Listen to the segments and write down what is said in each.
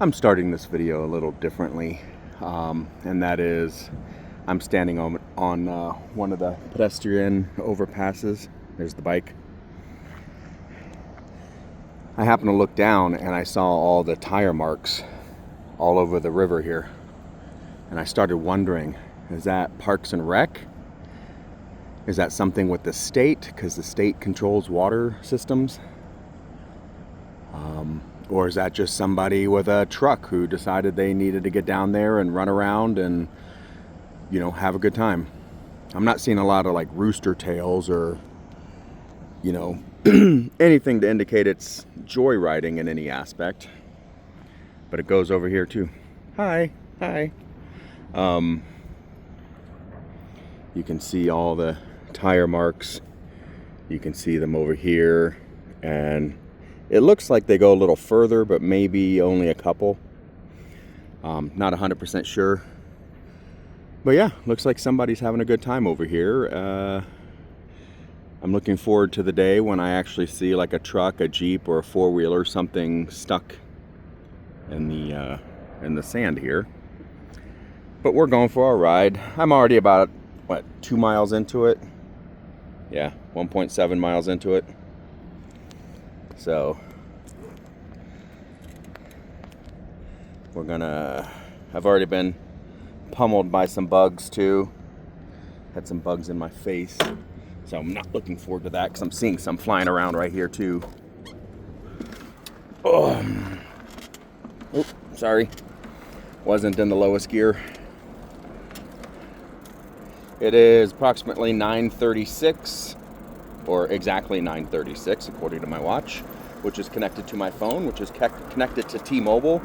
I'm starting this video a little differently, and that is I'm standing on one of the pedestrian overpasses. There's the bike. I happened to look down and I saw all the tire marks all over the river here, and I started wondering, is that Parks and Rec? Is that something with the state, because the state controls water systems? Or is that just somebody with a truck who decided they needed to get down there and run around and, you know, have a good time? I'm not seeing a lot of like rooster tails or, you know, anything to indicate it's joyriding in any aspect. But it goes over here too. Hi. You can see all the tire marks. You can see them over here, and it looks like they go a little further, but maybe only a couple. Not 100% sure. But yeah, looks like somebody's having a good time over here. I'm looking forward to the day when I actually see like a truck, a Jeep, or a four-wheeler, something stuck in the sand here. But we're going for a ride. I'm already about, 2 miles into it? Yeah, 1.7 miles into it. So I've already been pummeled by some bugs too. Had some bugs in my face. So I'm not looking forward to that because I'm seeing some flying around right here too. Oh, sorry. Wasn't in the lowest gear. It is approximately 9:36, or exactly 9:36 according to my watch, which is connected to my phone, which is connected to T-Mobile,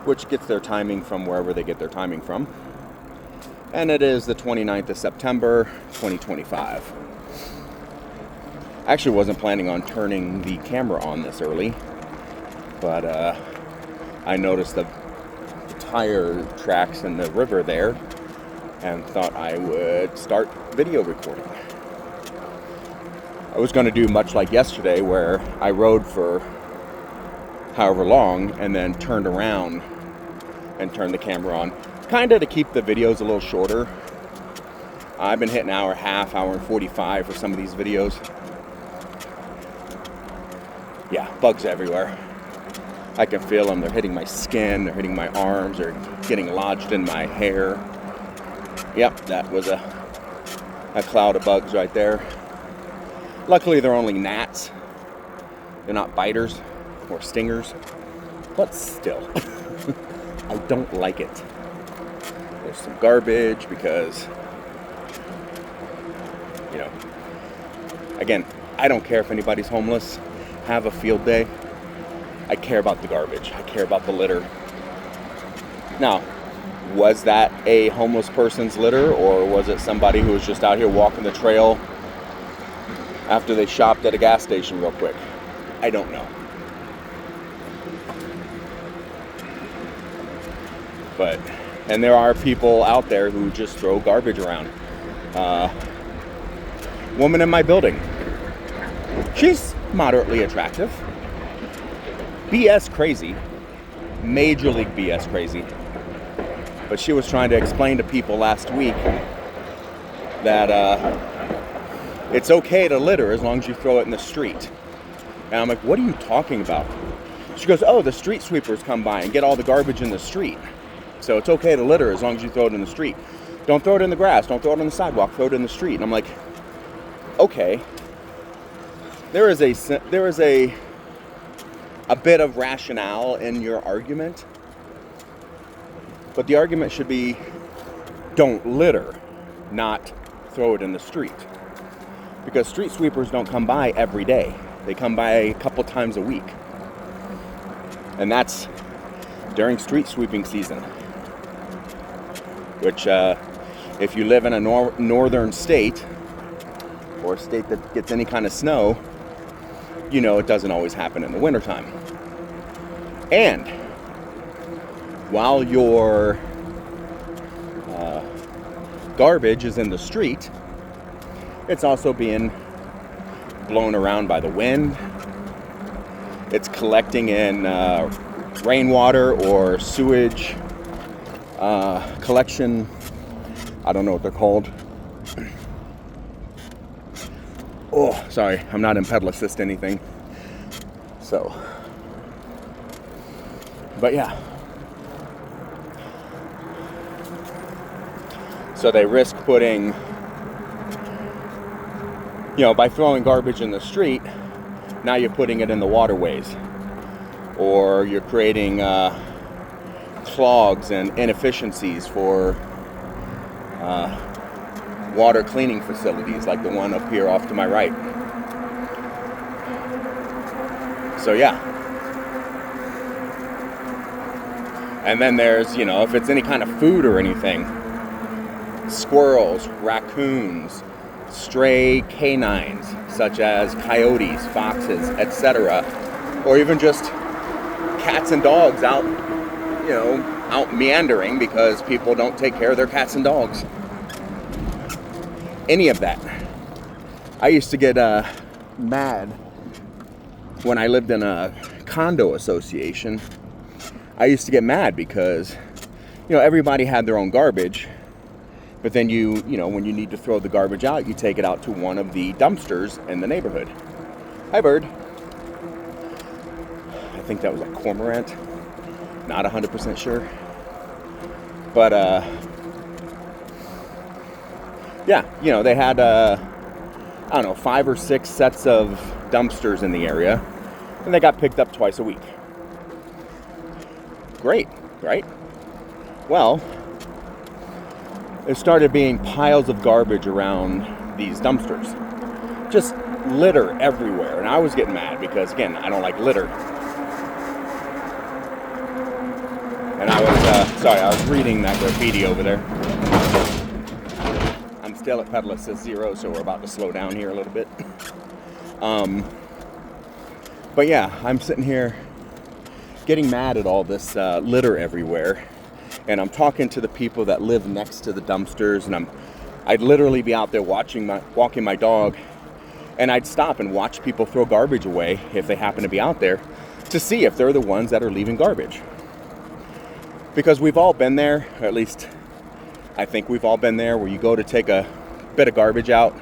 which gets their timing from wherever they get their timing from. And it is the 29th of September, 2025. I actually wasn't planning on turning the camera on this early, but I noticed the tire tracks in the river there and thought I would start video recording. I was going to do much like yesterday, where I rode for however long and then turned around and turned the camera on, kind of to keep the videos a little shorter. I've been hitting hour and 45 for some of these videos. Yeah, bugs everywhere. I can feel them. They're hitting my skin, they're hitting my arms, they're getting lodged in my hair. Yep, that was a cloud of bugs right there. Luckily, they're only gnats. They're not biters or stingers. But still, I don't like it. There's some garbage because, you know, again, I don't care if anybody's homeless. Have a field day. I care about the garbage. I care about the litter. Now, was that a homeless person's litter, or was it somebody who was just out here walking the trail after they shopped at a gas station real quick? I don't know. And there are people out there who just throw garbage around. Woman in my building. She's moderately attractive. BS crazy. Major league BS crazy. But she was trying to explain to people last week that it's okay to litter as long as you throw it in the street. And I'm like, what are you talking about? She goes, oh, the street sweepers come by and get all the garbage in the street. So it's okay to litter as long as you throw it in the street. Don't throw it in the grass. Don't throw it on the sidewalk. Throw it in the street. And I'm like, okay. There is a bit of rationale in your argument. But the argument should be, don't litter, not throw it in the street. Because street sweepers don't come by every day. They come by a couple times a week. And that's during street sweeping season. Which, if you live in a northern state, or a state that gets any kind of snow, you know it doesn't always happen in the wintertime. And while your garbage is in the street, it's also being blown around by the wind. It's collecting in rainwater or sewage collection. I don't know what they're called. Oh, sorry, I'm not in pedal assist anything. So, but yeah. So they risk putting, by throwing garbage in the street, now you're putting it in the waterways. Or you're creating clogs and inefficiencies for water cleaning facilities like the one up here off to my right. So yeah. And then there's, if it's any kind of food or anything, squirrels, raccoons, stray canines such as coyotes, foxes, etc., or even just cats and dogs out meandering because people don't take care of their cats and dogs. Any of that. I used to get mad when I lived in a condo association. I used to get mad because, everybody had their own garbage, but then when you need to throw the garbage out, you take it out to one of the dumpsters in the neighborhood. Hi, bird. I think that was a cormorant. Not 100% sure. But, yeah, they had, 5 or 6 sets of dumpsters in the area, and they got picked up twice a week. Great, right? Well, there started being piles of garbage around these dumpsters. Just litter everywhere, and I was getting mad because, again, I don't like litter. And I was reading that graffiti over there. I'm still at pedal assist 0, so we're about to slow down here a little bit. But yeah, I'm sitting here getting mad at all this litter everywhere. And I'm talking to the people that live next to the dumpsters, and I'd literally be out there walking my dog, and I'd stop and watch people throw garbage away if they happen to be out there to see if they're the ones that are leaving garbage. Because we've all been there, or at least I think we've all been there, where you go to take a bit of garbage out,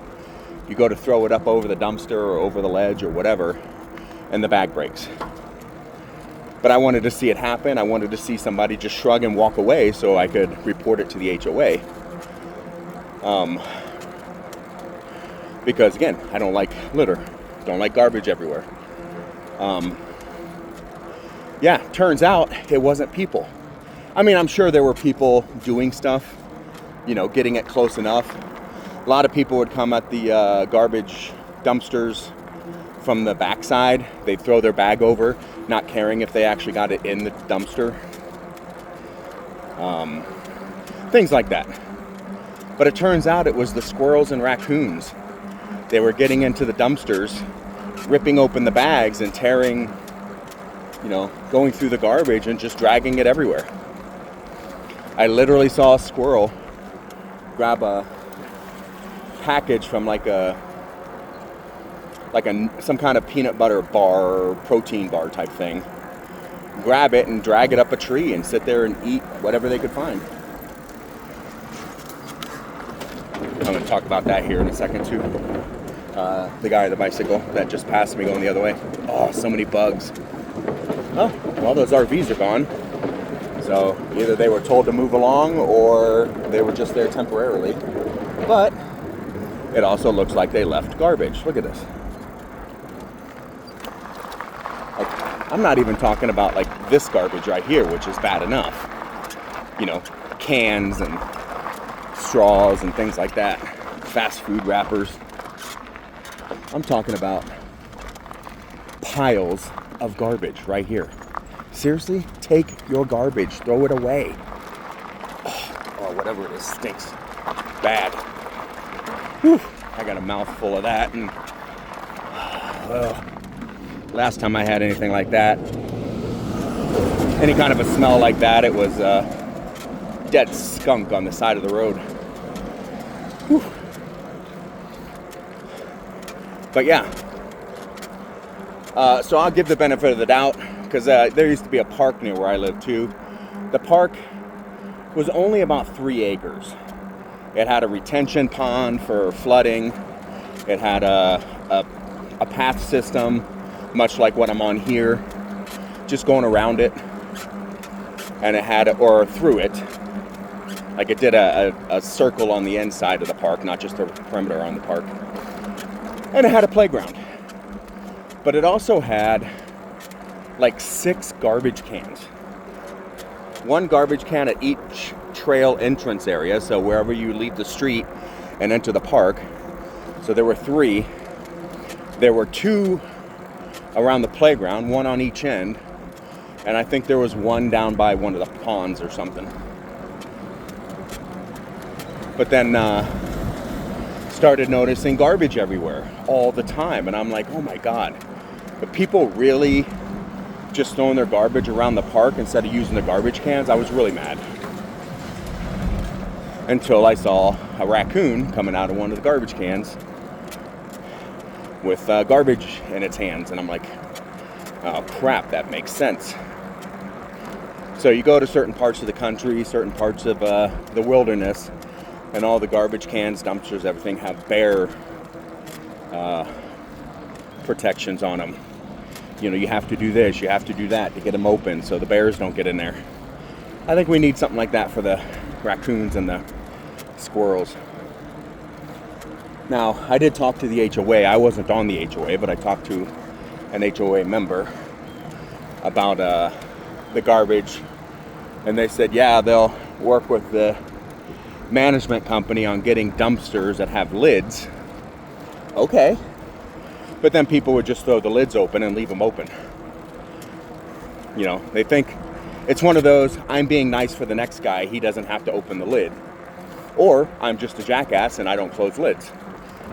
you go to throw it up over the dumpster or over the ledge or whatever, and the bag breaks. But I wanted to see it happen. I wanted to see somebody just shrug and walk away so I could report it to the HOA. Because again, I don't like litter. Don't like garbage everywhere. Yeah, turns out it wasn't people. I mean, I'm sure there were people doing stuff, getting it close enough. A lot of people would come at the garbage dumpsters from the backside. They'd throw their bag over, not caring if they actually got it in the dumpster. Things like that. But it turns out it was the squirrels and raccoons. They were getting into the dumpsters, ripping open the bags and tearing, going through the garbage and just dragging it everywhere. I literally saw a squirrel grab a package from some kind of peanut butter bar or protein bar type thing, grab it and drag it up a tree and sit there and eat whatever they could find. I'm going to talk about that here in a second too. The guy on the bicycle that just passed me going the other way. Oh, so many bugs. Oh, well, those RVs are gone. So either they were told to move along or they were just there temporarily. But it also looks like they left garbage. Look at this. I'm not even talking about this garbage right here, which is bad enough. Cans and straws and things like that. Fast food wrappers. I'm talking about piles of garbage right here. Seriously, take your garbage, throw it away. Oh, whatever it is stinks bad. Whew, I got a mouthful of that, and last time I had anything like that, any kind of a smell like that, it was dead skunk on the side of the road. Whew. But yeah, so I'll give the benefit of the doubt because there used to be a park near where I live too. The park was only about 3 acres. It had a retention pond for flooding. It had a path system, much like what I'm on here, just going around it. And it had, or through it, like it did a circle on the inside of the park, not just a perimeter on the park. And it had a playground. But it also had like 6 garbage cans. 1 garbage can at each trail entrance area, so wherever you leave the street and enter the park. So there were 3. There were 2 around the playground, 1 on each end, and I think there was 1 down by one of the ponds or something. But then started noticing garbage everywhere all the time, and I'm like, oh my god, but people really just throwing their garbage around the park instead of using the garbage cans? I was really mad. Until I saw a raccoon coming out of one of the garbage cans with garbage in its hands. And I'm like, oh crap, that makes sense. So you go to certain parts of the country, certain parts of the wilderness, and all the garbage cans, dumpsters, everything have bear protections on them. You know, you have to do this, you have to do that to get them open so the bears don't get in there. I think we need something like that for the raccoons and the squirrels. Now, I did talk to the HOA. I wasn't on the HOA, but I talked to an HOA member about the garbage, and they said, yeah, they'll work with the management company on getting dumpsters that have lids. Okay. But then people would just throw the lids open and leave them open. You know, they think it's one of those, I'm being nice for the next guy, he doesn't have to open the lid. Or I'm just a jackass and I don't close lids.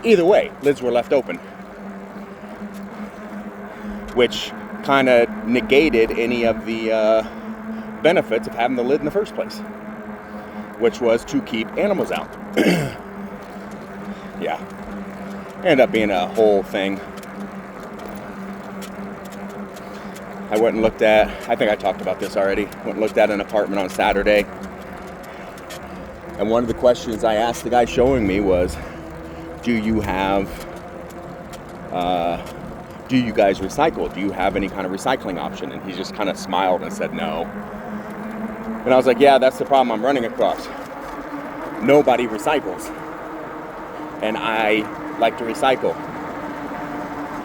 Either way, lids were left open. Which kind of negated any of the benefits of having the lid in the first place. Which was to keep animals out. Yeah. Ended up being a whole thing. I went and looked at, I think I talked about this already, went and looked at an apartment on Saturday. And one of the questions I asked the guy showing me was, do you guys recycle? Do you have any kind of recycling option? And he just kind of smiled and said no. And I was like, yeah, that's the problem I'm running across. Nobody recycles. And I like to recycle.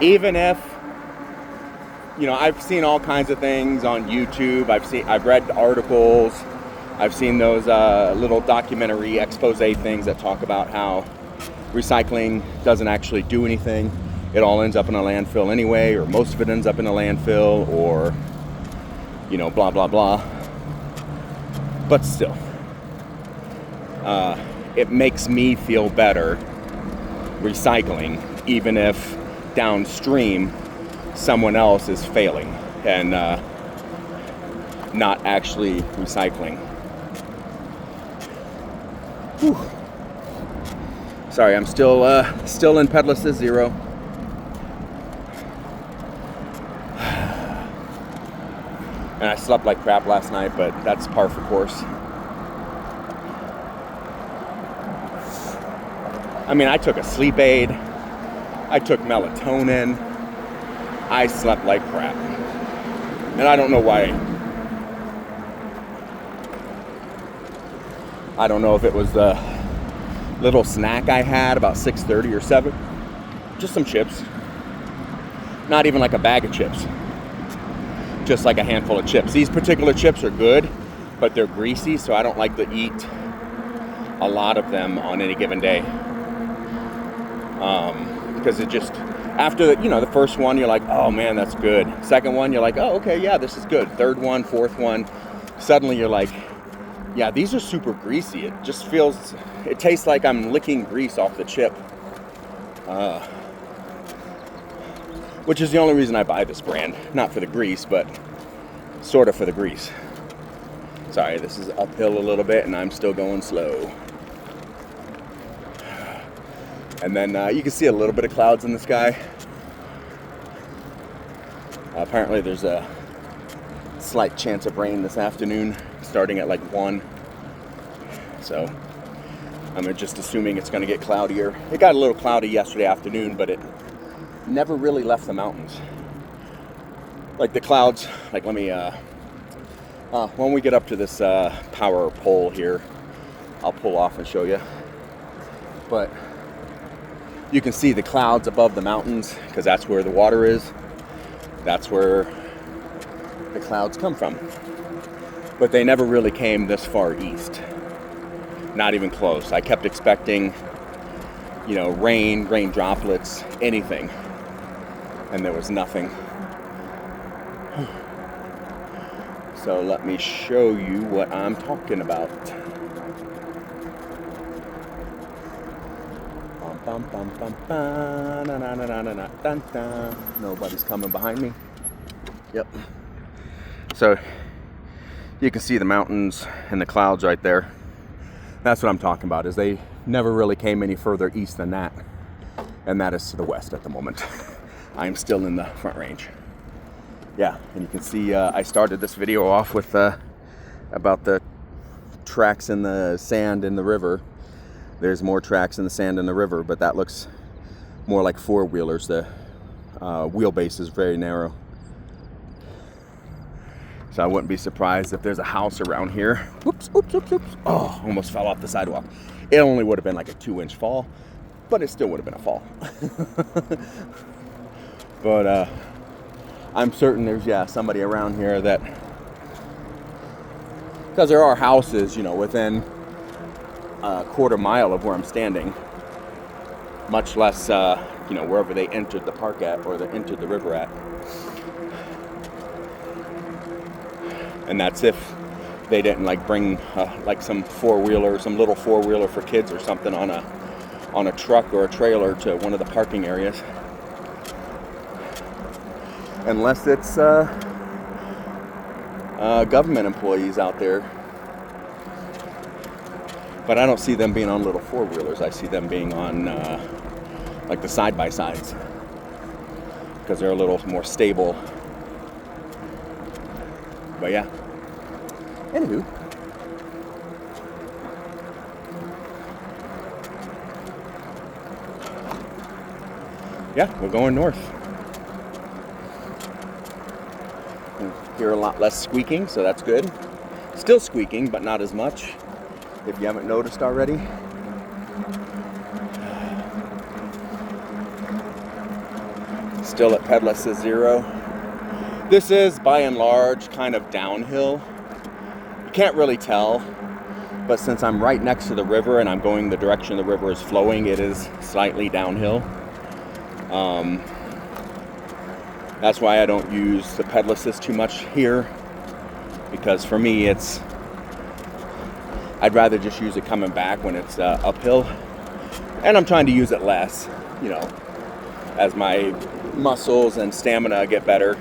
Even if, you know, I've seen all kinds of things on YouTube. I've read articles. I've seen those little documentary expose things that talk about how recycling doesn't actually do anything. It all ends up in a landfill anyway, or most of it ends up in a landfill, or, you know, blah, blah, blah. But still, it makes me feel better recycling, even if downstream someone else is failing and not actually recycling. Whew. Sorry, I'm still in Pedalist Zero. And I slept like crap last night, but that's par for course. I mean, I took a sleep aid. I took melatonin. I slept like crap. And I don't know why. I don't know if it was the little snack I had about 6:30 or 7. Just some chips. Not even like a bag of chips. Just like a handful of chips. These particular chips are good, but they're greasy, so I don't like to eat a lot of them on any given day. Because it just, after the first one, you're like, oh man, that's good. Second one, you're like, oh, okay, yeah, this is good. Third one, fourth one, suddenly you're like, yeah, these are super greasy. It just feels, it tastes like I'm licking grease off the chip. Which is the only reason I buy this brand. Not for the grease, but sort of for the grease. Sorry, this is uphill a little bit and I'm still going slow. And then you can see a little bit of clouds in the sky. Apparently there's a Slight chance of rain this afternoon, starting at like 1. So I'm just assuming it's going to get cloudier. It got a little cloudy yesterday afternoon, but it never really left the mountains. Like the clouds, like let me, when we get up to this power pole here, I'll pull off and show you. But you can see the clouds above the mountains because that's where the water is. That's where the clouds come from. But they never really came this far east. Not even close. I kept expecting, rain droplets, anything. And there was nothing. So let me show you what I'm talking about. Bum, bum, bum, bum, na, na, na, na, na, dun, dun. Nobody's coming behind me. Yep. So you can see the mountains and the clouds right there. That's what I'm talking about, is they never really came any further east than that. And that is to the west at the moment. I'm still in the Front Range. Yeah, and you can see I started this video off with about the tracks in the sand in the river. There's more tracks in the sand in the river, but that looks more like four-wheelers. The wheelbase is very narrow. So I wouldn't be surprised if there's a house around here. Oops, oops, oops, oops. Oh, almost fell off the sidewalk. It only would have been like a 2-inch fall, but it still would have been a fall. But I'm certain there's, somebody around here that, because there are houses, within a quarter mile of where I'm standing, much less, wherever they entered the park at or they entered the river at. And that's if they didn't bring some four-wheeler, some little four-wheeler for kids or something on a truck or a trailer to one of the parking areas. Unless it's government employees out there. But I don't see them being on little four-wheelers. I see them being on the side-by-sides, because they're a little more stable. But yeah. Anywho. Yeah, we're going north. Hear a lot less squeaking, so that's good. Still squeaking, but not as much, if you haven't noticed already. Still at Pedless is 0. This is, by and large, kind of downhill. You can't really tell, but since I'm right next to the river and I'm going the direction the river is flowing, it is slightly downhill. That's why I don't use the pedal too much here, because for me I'd rather just use it coming back when it's uphill, and I'm trying to use it less, as my muscles and stamina get better.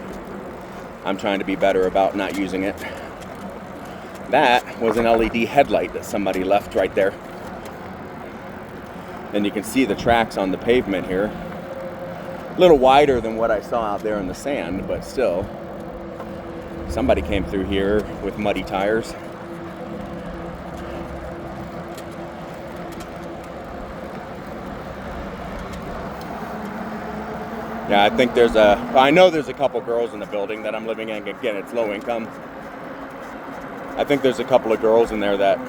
I'm trying to be better about not using it. That was an LED headlight that somebody left right there. And you can see the tracks on the pavement here. A little wider than what I saw out there in the sand, but still. Somebody came through here with muddy tires. Yeah, I think I know there's a couple girls in the building that I'm living in. Again, it's low income. I think there's a couple of girls in there that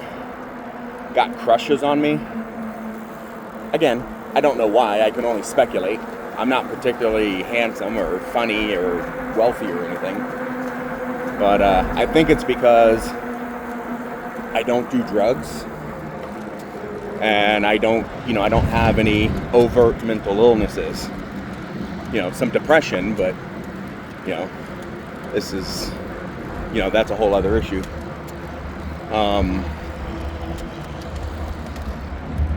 got crushes on me. Again, I don't know why. I can only speculate. I'm not particularly handsome or funny or wealthy or anything. But I think it's because I don't do drugs. And I don't have any overt mental illnesses. Some depression, but, this is, that's a whole other issue.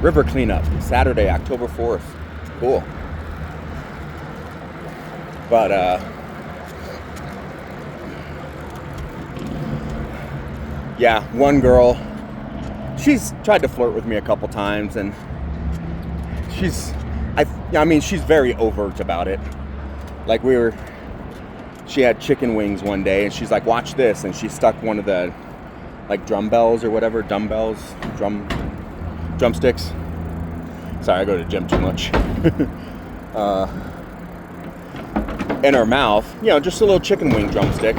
River cleanup, Saturday, October 4th. Cool. But, yeah, one girl, she's tried to flirt with me a couple times, and she's very overt about it. Like, we were she had chicken wings one day, and she's like, watch this, and she stuck one of the like drumsticks sorry, I go to the gym too much in her mouth, just a little chicken wing drumstick,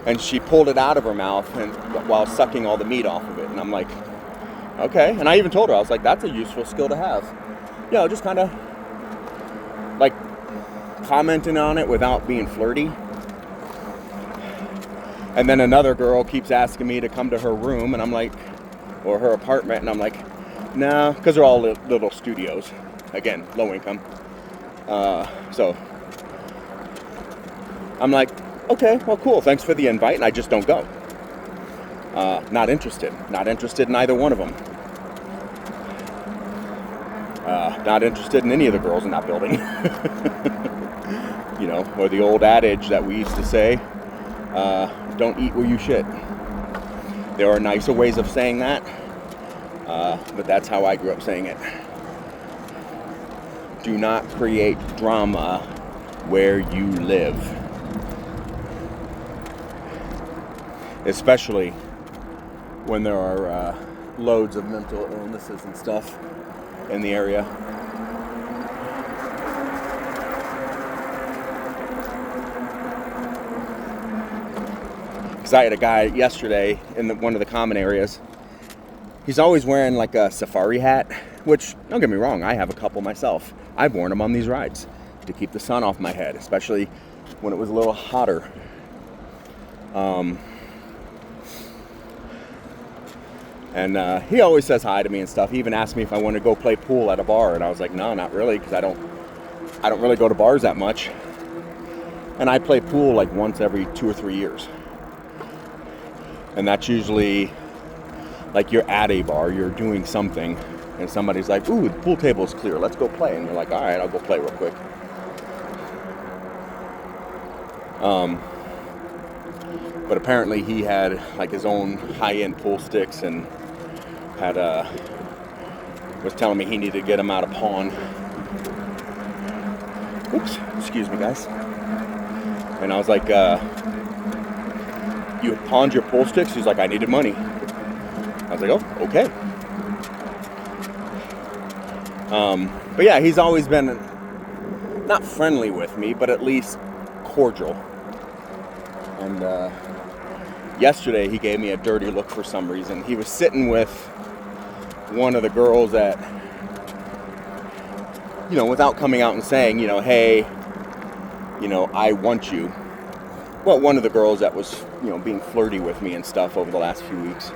and she pulled it out of her mouth and while sucking all the meat off of it. And I'm like, okay. And I even told her, I was like, that's a useful skill to have, just kind of like commenting on it without being flirty. And then another girl keeps asking me to come to her room, and I'm like, or her apartment, and I'm like, no, because they're all little studios, again, low income. So I'm like, okay, well, cool, thanks for the invite, and I just don't go. Not interested in either one of them. Not interested in any of the girls in that building. Or the old adage that we used to say, don't eat where you shit. There are nicer ways of saying that, but that's how I grew up saying it. Do not create drama where you live. Especially when there are loads of mental illnesses and stuff in the area. Because I had a guy yesterday in one of the common areas. He's always wearing like a safari hat, which, don't get me wrong, I have a couple myself. I've worn them on these rides to keep the sun off my head, especially when it was a little hotter. And he always says hi to me and stuff. He even asked me if I wanted to go play pool at a bar, and I was like, no, not really, because I don't really go to bars that much. And I play pool like once every 2 or 3 years. And that's usually like you're at a bar, you're doing something, and somebody's like, ooh, the pool table's clear, let's go play. And you're like, all right, I'll go play real quick. But apparently he had like his own high-end pool sticks, and was telling me he needed to get them out of pawn. Oops, excuse me, guys. And I was like, you pawned your pool sticks? He's like, I needed money. I was like, oh, okay. But yeah, he's always been not friendly with me, but at least cordial. And yesterday he gave me a dirty look for some reason. He was sitting with one of the girls that, without coming out and saying, hey, I want you. Well, one of the girls that was, being flirty with me and stuff over the last few weeks.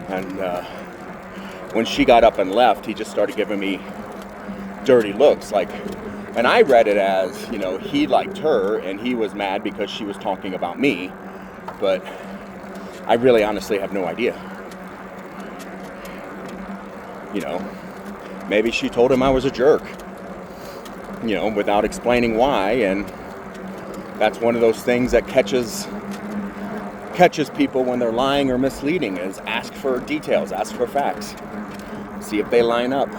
And when she got up and left, he just started giving me dirty looks, and I read it as, he liked her and he was mad because she was talking about me, but I really honestly have no idea. Maybe she told him I was a jerk, without explaining why, and that's one of those things that catches people when they're lying or misleading, is ask for details, ask for facts, see if they line up.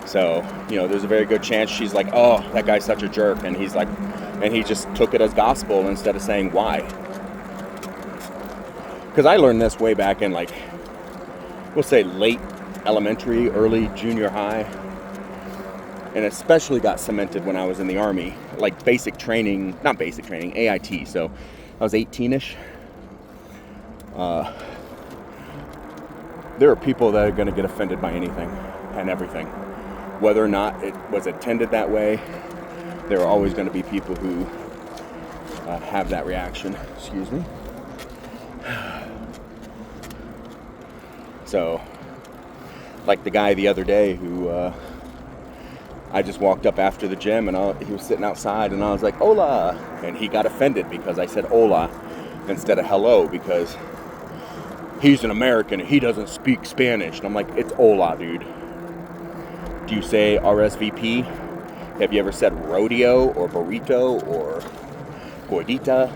So, there's a very good chance she's like, oh, that guy's such a jerk, and he's like, and he just took it as gospel instead of saying why. Because I learned this way back in, we'll say late elementary, early junior high, and especially got cemented when I was in the Army, not basic training, AIT, so I was 18-ish. There are people that are going to get offended by anything and everything. Whether or not it was intended that way, there are always going to be people who have that reaction. Excuse me. So, like the guy the other day who I just walked up after the gym, and he was sitting outside, and I was like, hola, and he got offended because I said hola instead of hello, because he's an American and he doesn't speak Spanish. And I'm like, it's hola, dude. Do you say RSVP? Have you ever said rodeo or burrito or gordita?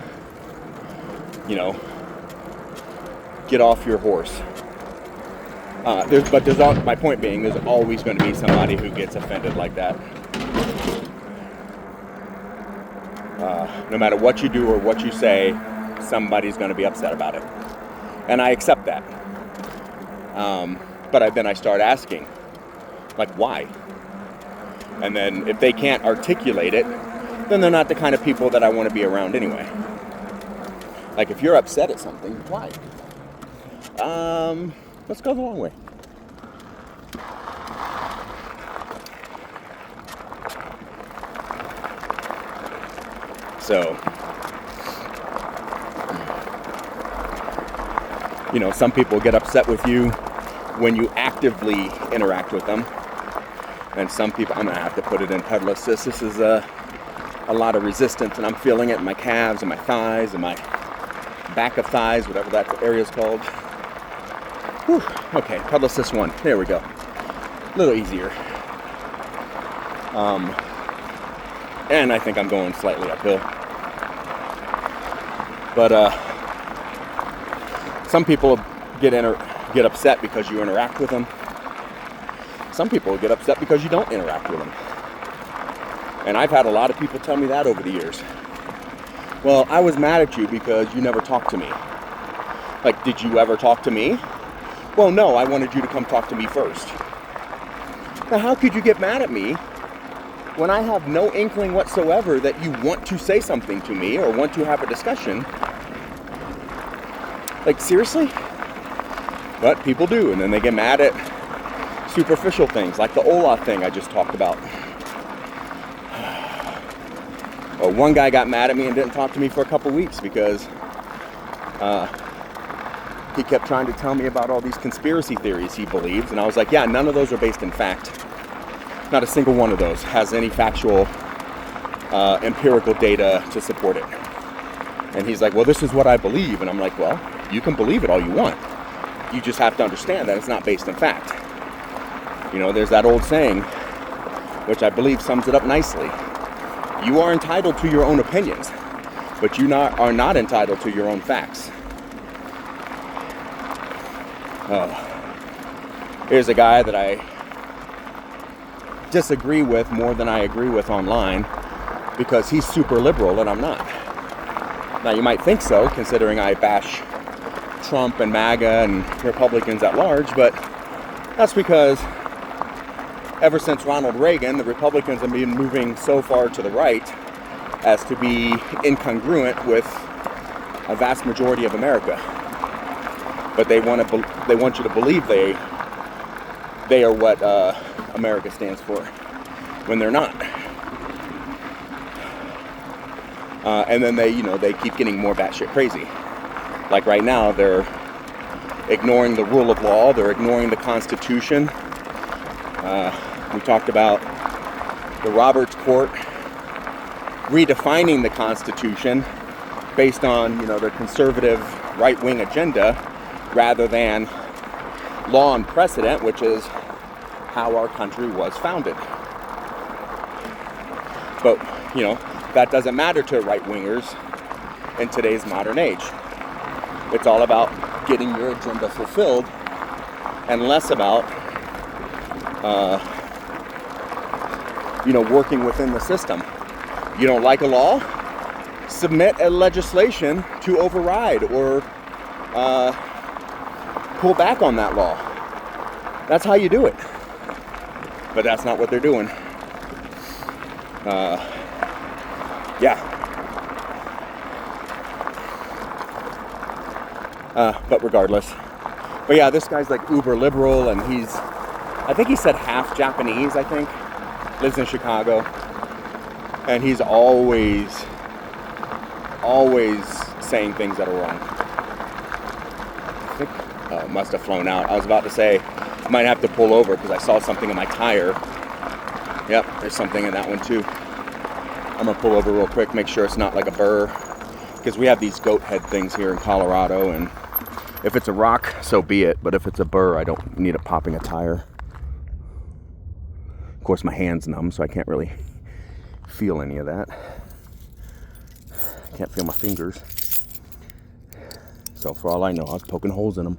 Get off your horse. My point being, there's always going to be somebody who gets offended like that. No matter what you do or what you say, somebody's going to be upset about it. And I accept that. But then I start asking, like, why? And then if they can't articulate it, then they're not the kind of people that I want to be around anyway. Like, if you're upset at something, why? Let's go the long way. So, some people get upset with you when you actively interact with them. And some people, I'm going to have to put it in pedalist. This is a lot of resistance, and I'm feeling it in my calves and my thighs and my back of thighs, whatever that area is called. Whew. Okay, pedal assist 1. There we go. A little easier. And I think I'm going slightly uphill. But some people get upset because you interact with them. Some people get upset because you don't interact with them. And I've had a lot of people tell me that over the years. Well, I was mad at you because you never talked to me. Like, did you ever talk to me? Well, no, I wanted you to come talk to me first. Now, how could you get mad at me when I have no inkling whatsoever that you want to say something to me or want to have a discussion? Like, seriously? But people do, and then they get mad at superficial things, like the Olaf thing I just talked about. Well, one guy got mad at me and didn't talk to me for a couple weeks because he kept trying to tell me about all these conspiracy theories he believes, and I was like, yeah, none of those are based in fact. Not a single one of those has any factual empirical data to support it. And he's like, well, this is what I believe. And I'm like, well, you can believe it all you want. You just have to understand that it's not based in fact. There's that old saying, which I believe sums it up nicely. You are entitled to your own opinions, but you are not entitled to your own facts. Here's a guy that I disagree with more than I agree with online because he's super liberal and I'm not. Now, you might think so, considering I bash Trump and MAGA and Republicans at large, but that's because ever since Ronald Reagan, the Republicans have been moving so far to the right as to be incongruent with a vast majority of America. But they want you to believe they are what America stands for, when they're not. And then they keep getting more batshit crazy. Like right now, they're ignoring the rule of law. They're ignoring the Constitution. We talked about the Roberts Court redefining the Constitution based on, their conservative right-wing agenda rather than law and precedent, which is how our country was founded. But, that doesn't matter to right-wingers in today's modern age. It's all about getting your agenda fulfilled and less about working within the system. You don't like a law? Submit a legislation to override or pull back on that law. That's how you do it. But that's not what they're doing. But regardless. But yeah, this guy's like uber liberal, and I think he said half Japanese, lives in Chicago. And he's always saying things that are wrong. I think, must have flown out. I was about to say, I might have to pull over because I saw something in my tire. Yep, there's something in that one too. I'm gonna pull over real quick, make sure it's not like a burr, because we have these goat head things here in Colorado, and if it's a rock, so be it, but if it's a burr, I don't need it popping a tire. Of course, my hand's numb, so I can't really feel any of that. Can't feel my fingers. So for all I know, I was poking holes in them.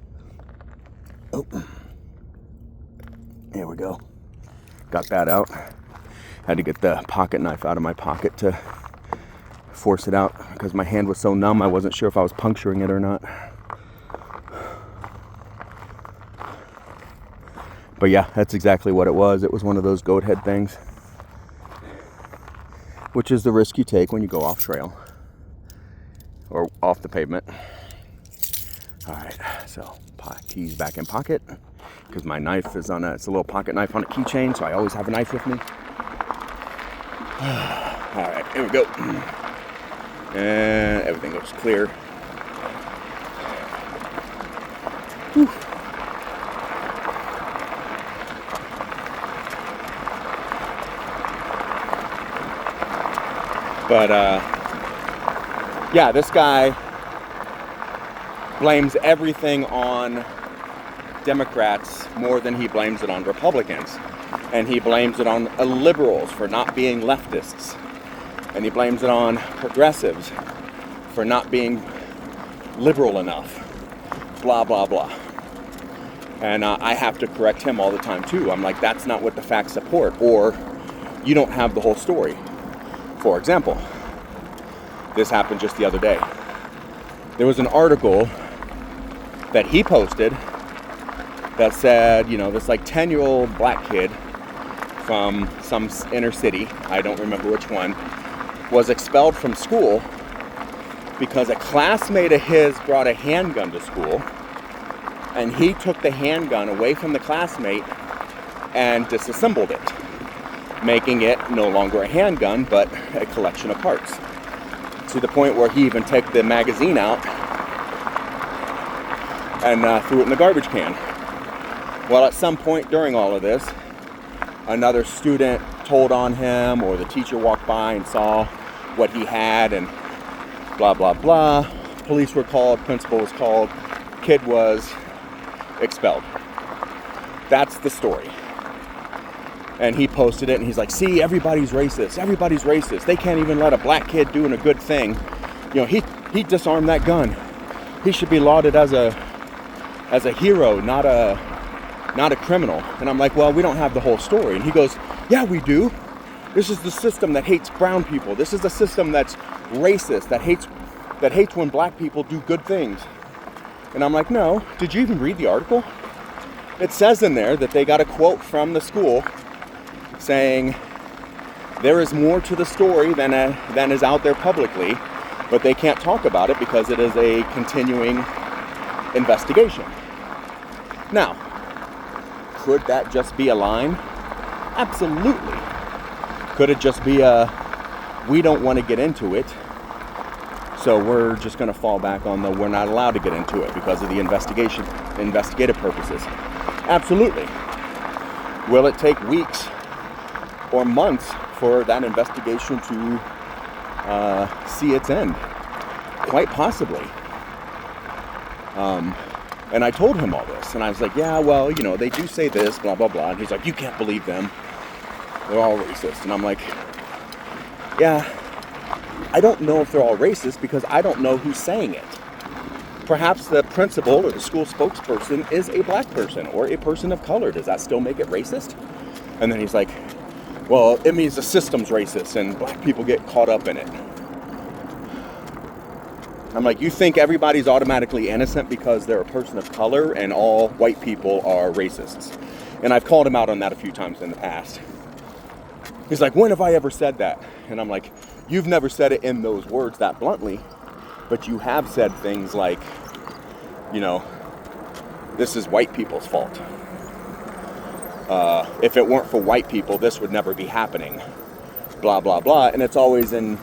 Oh. There we go. Got that out. Had to get the pocket knife out of my pocket to force it out because my hand was so numb I wasn't sure if I was puncturing it or not. But yeah, that's exactly what it was. It was one of those goat head things, which is the risk you take when you go off trail or off the pavement. All right, so keys back in pocket because my knife is on it's a little pocket knife on a keychain, so I always have a knife with me. All right, here we go. And everything looks clear. Whew. But yeah, this guy blames everything on Democrats more than he blames it on Republicans. And he blames it on liberals for not being leftists. And he blames it on progressives for not being liberal enough. Blah, blah, blah. And I have to correct him all the time too. I'm like, that's not what the facts support, or you don't have the whole story. For example, this happened just the other day. There was an article that he posted that said, you know, this like 10-year-old black kid from some inner city, I don't remember which one, was expelled from school because a classmate of his brought a handgun to school, and he took the handgun away from the classmate and disassembled it, making it no longer a handgun but a collection of parts, to the point where he even took the magazine out and threw it in the garbage can. Well, at some point during all of this, another student told on him, or the teacher walked by and saw what he had, and blah, blah, blah. Police were called, principal was called, kid was expelled. That's the story. And he posted it, and he's like, see, everybody's racist. Everybody's racist. They can't even let a black kid doing a good thing. You know, he disarmed that gun. He should be lauded as a hero, not a criminal. And I'm like, well, we don't have the whole story. And he goes, yeah, we do. This is the system that hates brown people. This is the system that's racist, that hates when black people do good things. And I'm like, no, did you even read the article? It says in there that they got a quote from the school saying there is more to the story than is out there publicly, but they can't talk about it because it is a continuing investigation. Now, could that just be a line? Absolutely. Could it just be we don't want to get into it, so we're just going to fall back on we're not allowed to get into it because of the investigative purposes? Absolutely. Will it take weeks or months for that investigation to see its end? Quite possibly. And I told him all this, and I was like, yeah, well, you know, they do say this, blah, blah, blah. And he's like, you can't believe them. They're all racist. And I'm like, yeah, I don't know if they're all racist because I don't know who's saying it. Perhaps the principal or the school spokesperson is a black person or a person of color. Does that still make it racist? And then he's like, well, it means the system's racist and black people get caught up in it. I'm like, you think everybody's automatically innocent because they're a person of color and all white people are racists? And I've called him out on that a few times in the past. He's like, when have I ever said that? And I'm like, you've never said it in those words that bluntly, but you have said things like, you know, this is white people's fault. If it weren't for white people, this would never be happening. Blah, blah, blah. And it's always in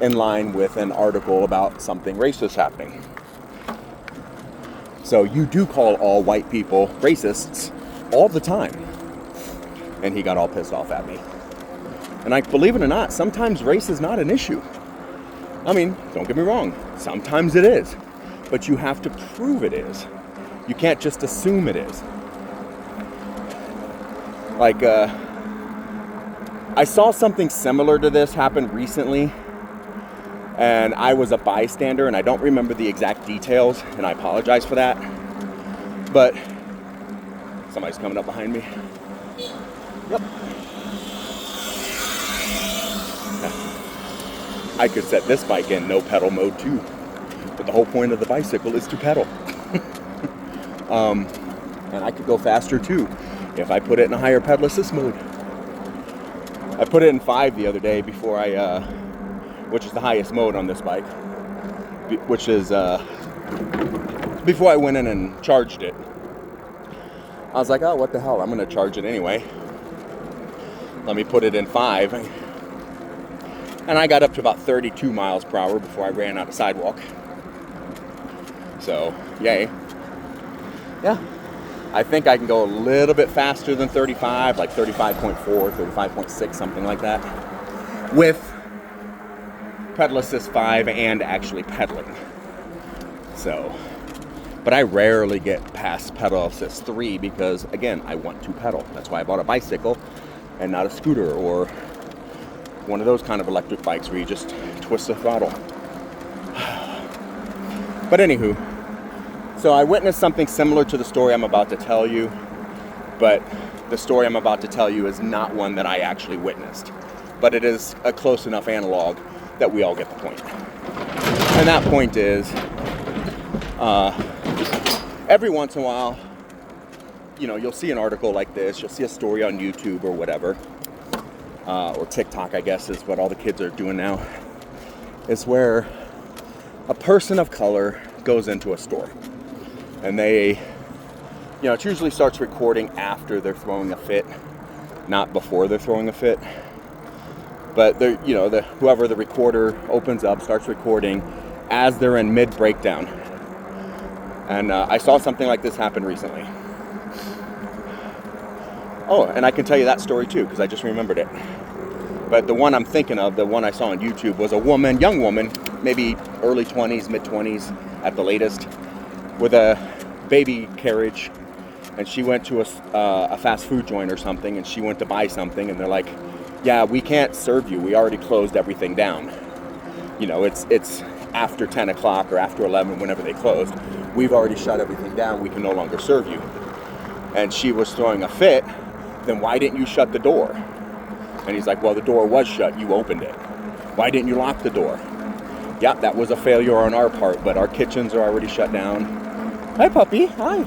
line with an article about something racist happening. So you do call all white people racists all the time. And he got all pissed off at me. And I believe it or not, sometimes race is not an issue. I mean, don't get me wrong, sometimes it is. But you have to prove it is. You can't just assume it is. Like, I saw something similar to this happen recently, and I was a bystander, and I don't remember the exact details, and I apologize for that. But somebody's coming up behind me. Yep. I could set this bike in no pedal mode too, but the whole point of the bicycle is to pedal. And I could go faster too if I put it in a higher pedal assist mode. I put it in 5 the other day before which is the highest mode on this bike, which is before I went in and charged it. I was like, oh, what the hell, I'm gonna charge it anyway. Let me put it in 5. And I got up to about 32 miles per hour before I ran out of sidewalk. So, yay. Yeah, I think I can go a little bit faster than 35, like 35.4, 35.6, something like that, with pedal assist 5 and actually pedaling. So, but I rarely get past pedal assist 3 because, again, I want to pedal. That's why I bought a bicycle and not a scooter or one of those kind of electric bikes where you just twist the throttle. But anywho, so I witnessed something similar to the story I'm about to tell you, but the story I'm about to tell you is not one that I actually witnessed. But it is a close enough analog that we all get the point. And that point is, every once in a while, you know, you'll see an article like this, you'll see a story on YouTube or whatever, or TikTok, I guess, is what all the kids are doing now. It's where a person of color goes into a store and they, you know, it usually starts recording after they're throwing a fit, not before they're throwing a fit. But they're, you know, whoever the recorder opens up starts recording as they're in mid breakdown. And I saw something like this happen recently. Oh, and I can tell you that story too, because I just remembered it. But the one I'm thinking of, the one I saw on YouTube, was a woman, young woman, maybe early 20s, mid 20s at the latest, with a baby carriage. And she went to a fast food joint or something, and she went to buy something, and they're like, yeah, we can't serve you. We already closed everything down. You know, it's after 10 o'clock or after 11, whenever they closed. We've already shut everything down. We can no longer serve you. And she was throwing a fit. Then why didn't you shut the door? And he's like, well, the door was shut. You opened it. Why didn't you lock the door? Yeah, that was a failure on our part, but our kitchens are already shut down. Hi, puppy. Hi.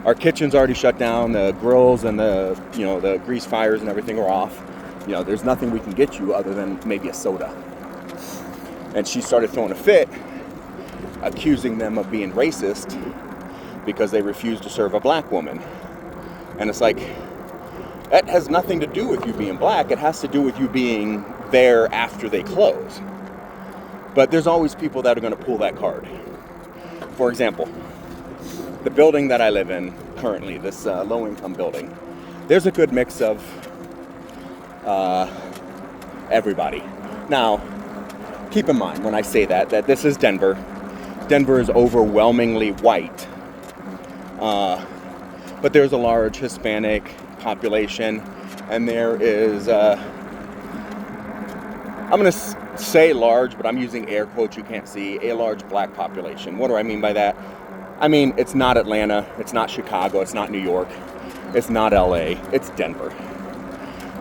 Our kitchen's already shut down. The grills and the grease fires and everything are off. You know, there's nothing we can get you other than maybe a soda. And she started throwing a fit, accusing them of being racist because they refused to serve a black woman. And it's like, that has nothing to do with you being black. It has to do with you being there after they close. But there's always people that are going to pull that card. For example, the building that I live in currently, this low-income building, there's a good mix of everybody. Now, keep in mind when I say that this is Denver. Denver is overwhelmingly white. But there's a large Hispanic population, and there is, I'm going to say large, but I'm using air quotes you can't see, a large black population. What do I mean by that? I mean, it's not Atlanta, it's not Chicago, it's not New York, it's not LA, it's Denver.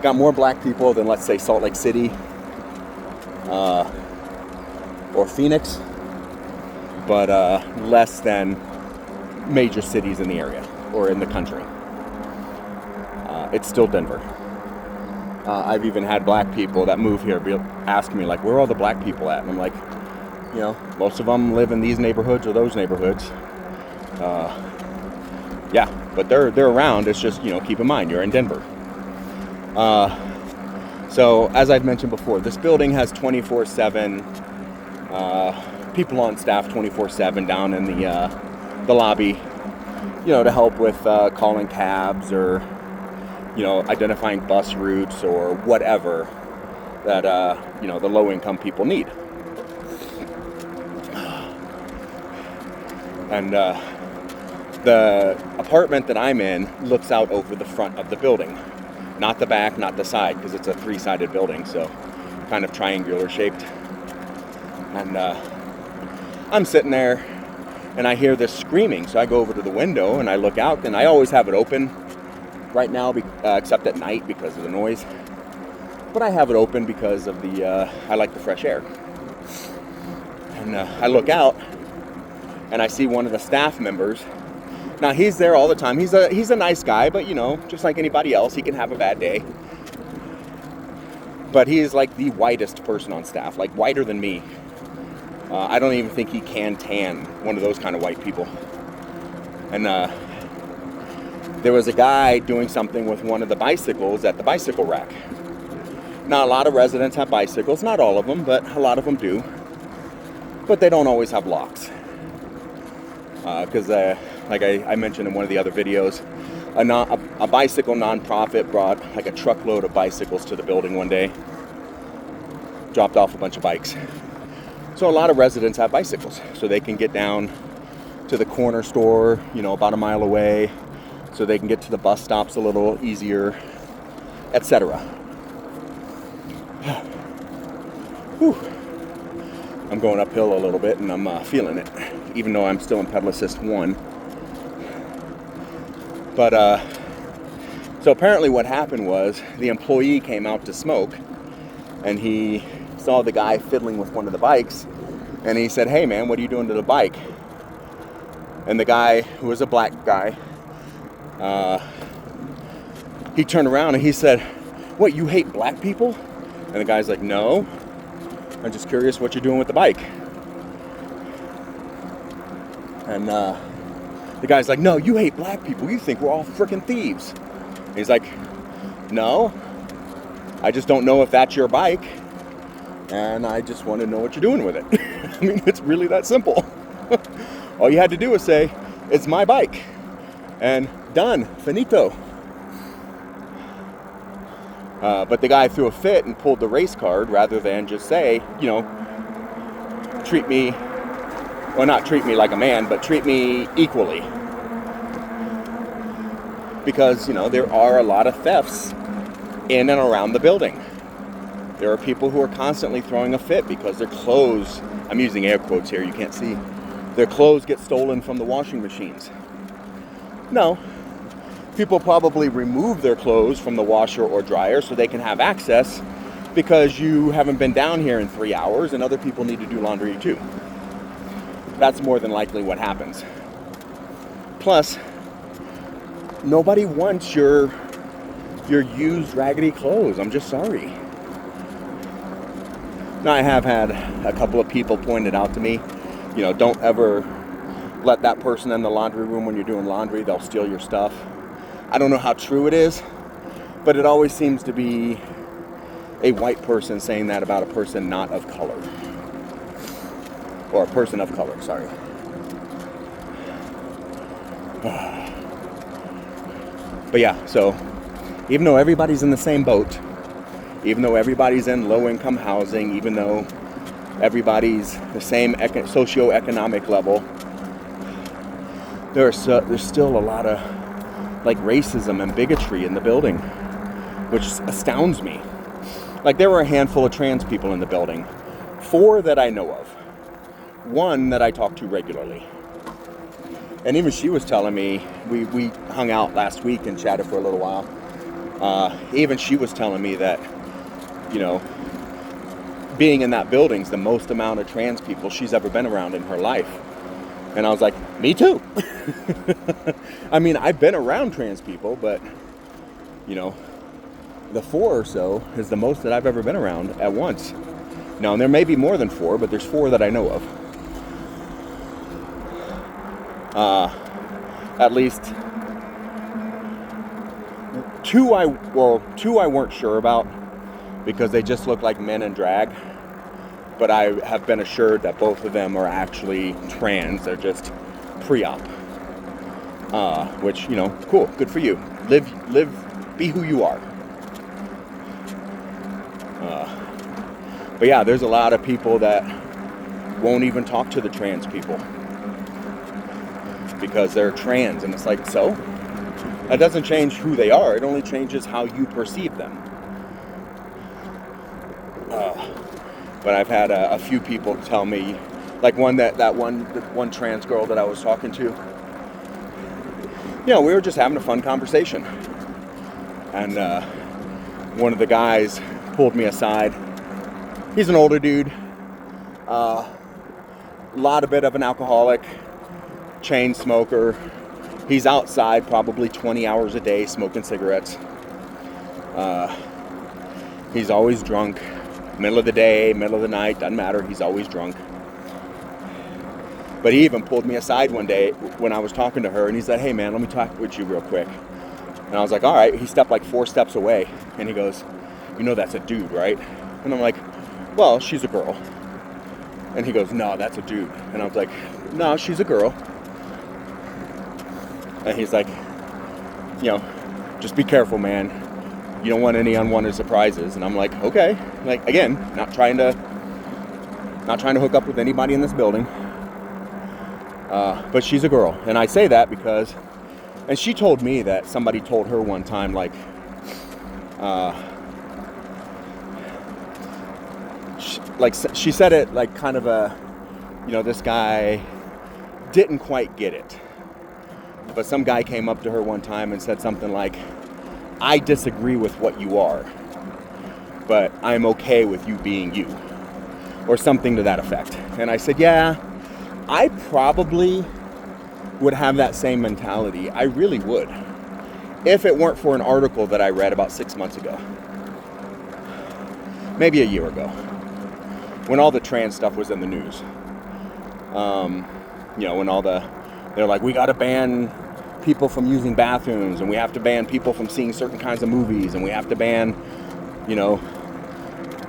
Got more black people than, let's say, Salt Lake City or Phoenix, but less than major cities in the area or in the country. It's still Denver. I've even had black people that move here ask me, like, where are all the black people at? And I'm like, you know, most of them live in these neighborhoods or those neighborhoods. Yeah, but they're around. It's just, you know, keep in mind, you're in Denver. So, as I've mentioned before, this building has 24/7 people on staff 24/7 down in the lobby, you know, to help with calling cabs or, you know, identifying bus routes or whatever that, you know, the low-income people need. And the apartment that I'm in looks out over the front of the building. Not the back, not the side, because it's a 3-sided building, so kind of triangular shaped. And I'm sitting there, and I hear this screaming, so I go over to the window, and I look out, and I always have it open, right now, except at night because of the noise. But I have it open because of I like the fresh air. And I look out and I see one of the staff members. Now he's there all the time. He's a nice guy, but just like anybody else, he can have a bad day. But he is like the whitest person on staff, like whiter than me. I don't even think he can tan, one of those kind of white people. And there was a guy doing something with one of the bicycles at the bicycle rack. Now, a lot of residents have bicycles, not all of them, but a lot of them do. But they don't always have locks. Because, like I mentioned in one of the other videos, a bicycle nonprofit brought like a truckload of bicycles to the building one day. Dropped off a bunch of bikes. So a lot of residents have bicycles, so they can get down to the corner store, about a mile away, so they can get to the bus stops a little easier, etc. Whew. I'm going uphill a little bit and I'm feeling it, even though I'm still in pedal assist 1. But so apparently what happened was the employee came out to smoke and he saw the guy fiddling with one of the bikes and he said, "Hey man, what are you doing to the bike?" And the guy, who was a black guy, he turned around and he said, "What, you hate black people?" And the guy's like, "No, I'm just curious what you're doing with the bike." And the guy's like, "No, you hate black people. You think we're all freaking thieves." And he's like, "No, I just don't know if that's your bike. And I just want to know what you're doing with it." I mean, it's really that simple. All you had to do was say, "It's my bike." And done. Finito. But the guy threw a fit and pulled the race card rather than just say, treat me, well, not treat me like a man, but treat me equally. Because, there are a lot of thefts in and around the building. There are people who are constantly throwing a fit because their clothes, I'm using air quotes here, you can't see, their clothes get stolen from the washing machines. No. People probably remove their clothes from the washer or dryer so they can have access because you haven't been down here in 3 hours and other people need to do laundry too. That's more than likely what happens. Plus, nobody wants your used raggedy clothes. I'm just sorry. Now, I have had a couple of people pointed out to me, don't ever let that person in the laundry room when you're doing laundry. They'll steal your stuff. I don't know how true it is, but it always seems to be a white person saying that about a person not of color. Or a person of color, sorry. But yeah, so even though everybody's in the same boat, even though everybody's in low-income housing, even though everybody's the same socioeconomic level, there's still a lot of like racism and bigotry in the building, which astounds me. Like, there were a handful of trans people in the building, 4 that I know of, 1 that I talk to regularly. And even she was telling me, we hung out last week and chatted for a little while. Even she was telling me that, being in that building's the most amount of trans people she's ever been around in her life. And I was like, me too. I mean, I've been around trans people, but, the 4 or so is the most that I've ever been around at once. Now, and there may be more than 4, but there's 4 that I know of. At least 2 I weren't sure about because they just look like men in drag. But I have been assured that both of them are actually trans. They're just pre-op. Which, cool, good for you. Live, be who you are. But yeah, there's a lot of people that won't even talk to the trans people because they're trans, and it's like, so? That doesn't change who they are. It only changes how you perceive them. But I've had a few people tell me, like one trans girl that I was talking to. We were just having a fun conversation. And one of the guys pulled me aside. He's an older dude, a bit of an alcoholic, chain smoker. He's outside probably 20 hours a day smoking cigarettes. He's always drunk, middle of the day, middle of the night, doesn't matter, he's always drunk. But he even pulled me aside one day when I was talking to her, and he said, "Hey man, let me talk with you real quick." And I was like, "All right." He stepped like 4 steps away, and he goes, "You know that's a dude, right?" And I'm like, "Well, she's a girl." And he goes, "No, that's a dude." And I was like, "No, she's a girl." And he's like, "Just be careful, man. You don't want any unwanted surprises." And I'm like, "Okay." Like, again, not trying to hook up with anybody in this building. But she's a girl. And I say that because, and she told me that somebody told her one time, like, she said it like kind of this guy didn't quite get it. But some guy came up to her one time and said something like, "I disagree with what you are, but I'm okay with you being you," or something to that effect. And I said, "Yeah, I probably would have that same mentality. I really would. If it weren't for an article that I read about 6 months ago. Maybe a year ago. When all the trans stuff was in the news. When they're like, we got to ban people from using bathrooms, and we have to ban people from seeing certain kinds of movies, and we have to ban,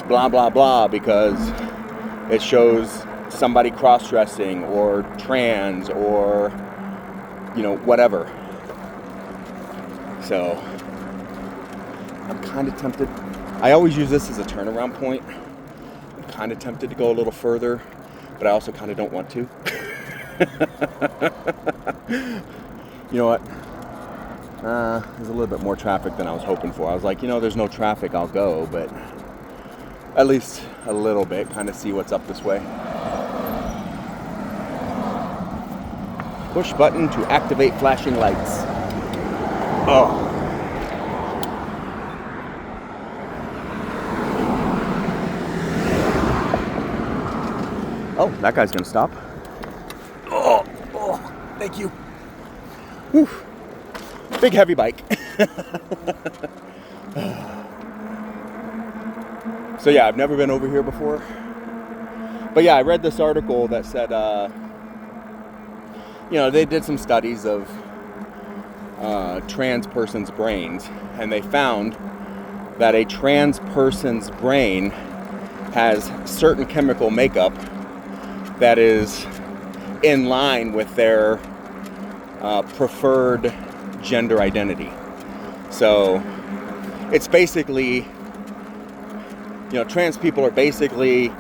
blah, blah, blah, because it shows somebody cross-dressing or trans or, whatever. So, I'm kind of tempted. I always use this as a turnaround point. I'm kind of tempted to go a little further, but I also kind of don't want to. You know what? There's a little bit more traffic than I was hoping for. I was like, there's no traffic, I'll go, but at least a little bit, kind of see what's up this way. Push button to activate flashing lights. Oh. Oh, that guy's gonna stop. Oh, thank you. Whew. Big heavy bike. So yeah, I've never been over here before. But yeah, I read this article that said, they did some studies of trans persons' brains, and they found that a trans person's brain has certain chemical makeup that is in line with their preferred gender identity. So it's basically, trans people are basically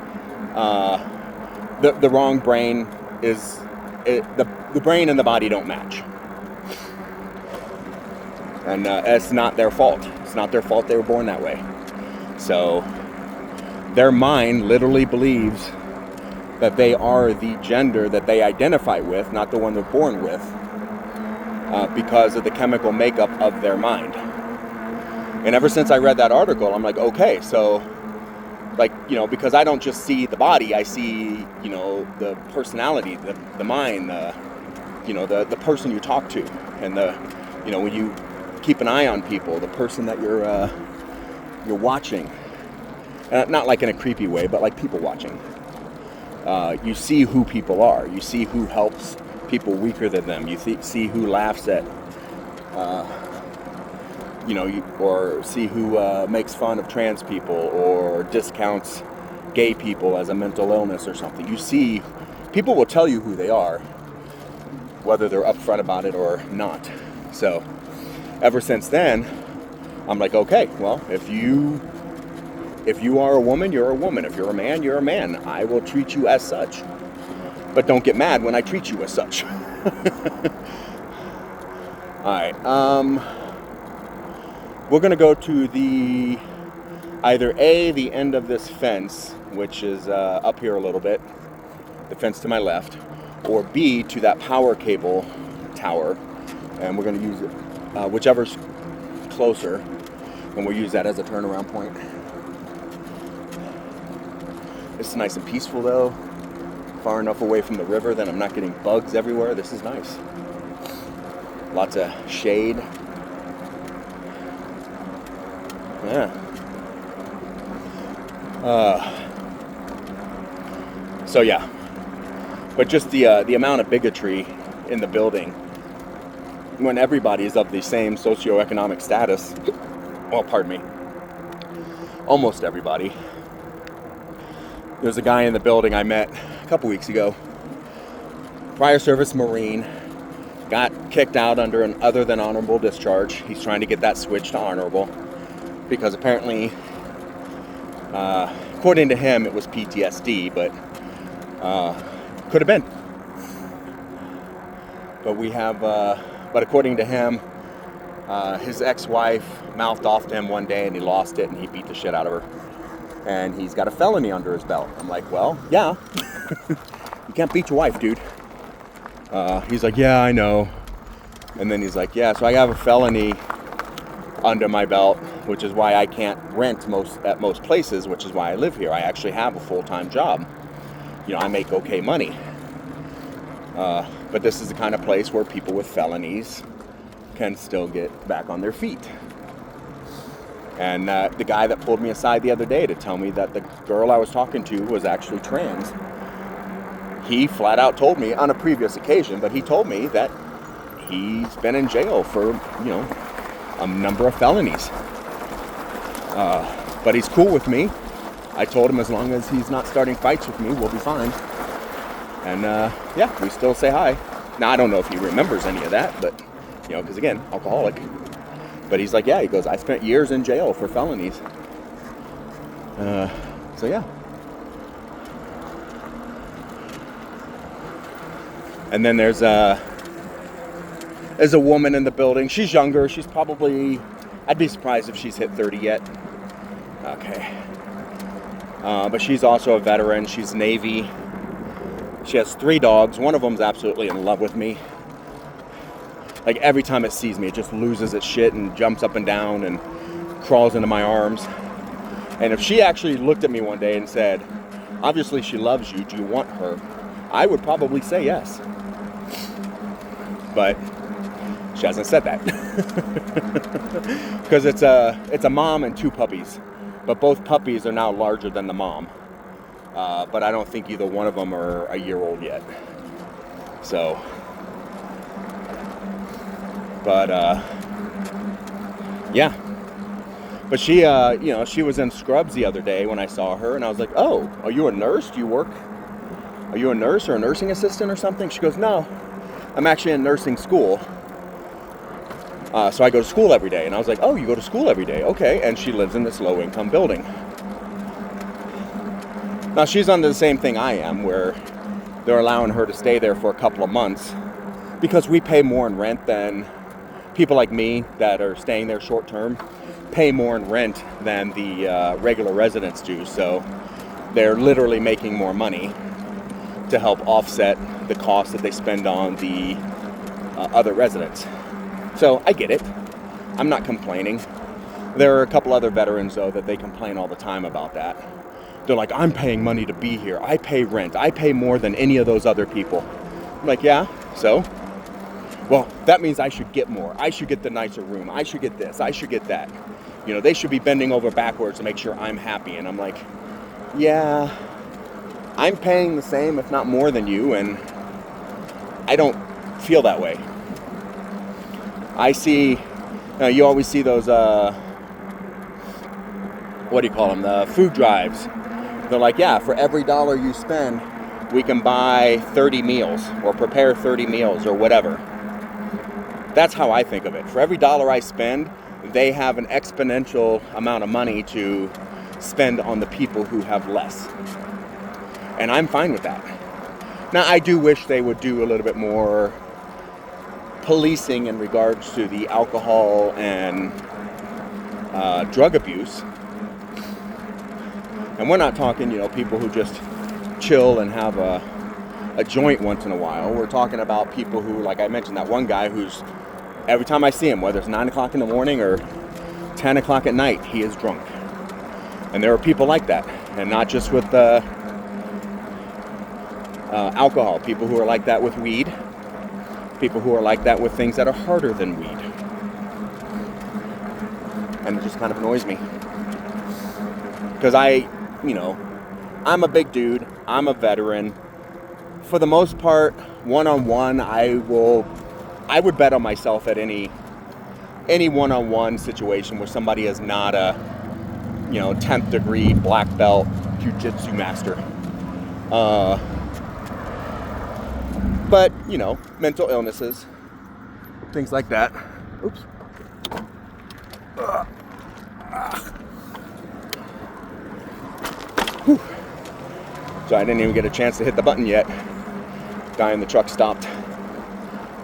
the wrong brain. The brain and the body don't match, and it's not their fault. It's not their fault they were born that way. So their mind literally believes that they are the gender that they identify with, not the one they're born with, because of the chemical makeup of their mind. And ever since I read that article, I'm like, okay, so, because I don't just see the body, I see, the personality, the mind, the person you talk to, and when you keep an eye on people, the person that you're watching, not like in a creepy way, but like people watching. You see who people are. You see who helps people weaker than them. You see who laughs at, or see who makes fun of trans people or discounts gay people as a mental illness or something. You see, people will tell you who they are, whether they're upfront about it or not. So, ever since then, I'm like, okay, well, if you are a woman, you're a woman. If you're a man, you're a man. I will treat you as such. But don't get mad when I treat you as such. Alright, we're going to go to the end of this fence, which is up here a little bit, the fence to my left, or B, to that power cable tower, and we're going to use it, whichever's closer. And we'll use that as a turnaround point. This is nice and peaceful though. Far enough away from the river that I'm not getting bugs everywhere. This is nice. Lots of shade. Yeah. So yeah. But just the amount of bigotry in the building when everybody is of the same socioeconomic status. Well, pardon me. Almost everybody. There's a guy in the building I met a couple weeks ago. Prior service Marine. Got kicked out under an other than honorable discharge. He's trying to get that switched to honorable. Because apparently, according to him, it was PTSD, but could have been. But we have, but according to him, his ex-wife mouthed off to him one day and he lost it and he beat the shit out of her. And he's got a felony under his belt. I'm like, well, yeah. You can't beat your wife, dude. He's like, yeah, I know. And then he's like, yeah, so I have a felony under my belt, which is why I can't rent at most places, which is why I live here. I actually have a full-time job. You know, I make okay money. But this is the kind of place where people with felonies can still get back on their feet. And the guy that pulled me aside the other day to tell me that the girl I was talking to was actually trans, he flat out told me on a previous occasion, but he told me that he's been in jail for, you know, a number of felonies. But he's cool with me. I told him as long as he's not starting fights with me, we'll be fine. And yeah, we still say hi. Now, I don't know if he remembers any of that, but, you know, because again, alcoholic. But he's like, yeah, he goes, I spent years in jail for felonies. So yeah. And then there's a woman in the building. She's younger. She's probably, I'd be surprised if she's hit 30 yet. Okay. But she's also a veteran. She's Navy. She has 3 dogs. One of them's absolutely in love with me. Like every time it sees me, it just loses its shit and jumps up and down and crawls into my arms. And if she actually looked at me one day and said, obviously she loves you, do you want her? I would probably say yes. But she hasn't said that. Because it's a mom and 2 puppies. But both puppies are now larger than the mom. But I don't think either one of them are a year old yet. So, but yeah. But she, you know, she was in scrubs the other day when I saw her, and I was like, oh, are you a nurse? Do you work? Are you a nurse or a nursing assistant or something? She goes, no, I'm actually in nursing school. So I go to school every day. And I was like, oh, you go to school every day? Okay. And she lives in this low-income building. Now, she's under the same thing I am, where they're allowing her to stay there for a couple of months because we pay more in rent than people like me that are staying there short-term pay more in rent than the regular residents do. So they're literally making more money to help offset the cost that they spend on the other residents. So I get it. I'm not complaining. There are a couple other veterans, though, that they complain all the time about that. They're like, I'm paying money to be here. I pay rent. I pay more than any of those other people. I'm like, yeah, so? Well, that means I should get more. I should get the nicer room. I should get this. I should get that. You know, they should be bending over backwards to make sure I'm happy. And I'm like, yeah, I'm paying the same, if not more than you, and I don't feel that way. I see, you always see those, what do you call them, the food drives. They're like, yeah, for every dollar you spend, we can buy 30 meals or prepare 30 meals or whatever. That's how I think of it. For every dollar I spend, they have an exponential amount of money to spend on the people who have less. And I'm fine with that. Now, I do wish they would do a little bit more policing in regards to the alcohol and drug abuse. And we're not talking, you know, people who just chill and have a joint once in a while. We're talking about people who, like I mentioned, that one guy who's, every time I see him, whether it's 9 o'clock in the morning or 10 o'clock at night, he is drunk. And there are people like that. And not just with alcohol. People who are like that with weed. People who are like that with things that are harder than weed. And it just kind of annoys me. Because I'm a big dude. I'm a veteran. For the most part, one-on-one, I would bet on myself at any one-on-one situation where somebody is not a 10th degree black belt jiu-jitsu master. But mental illnesses, things like that. Oops. Whew. So I didn't even get a chance to hit the button yet. Guy in the truck stopped.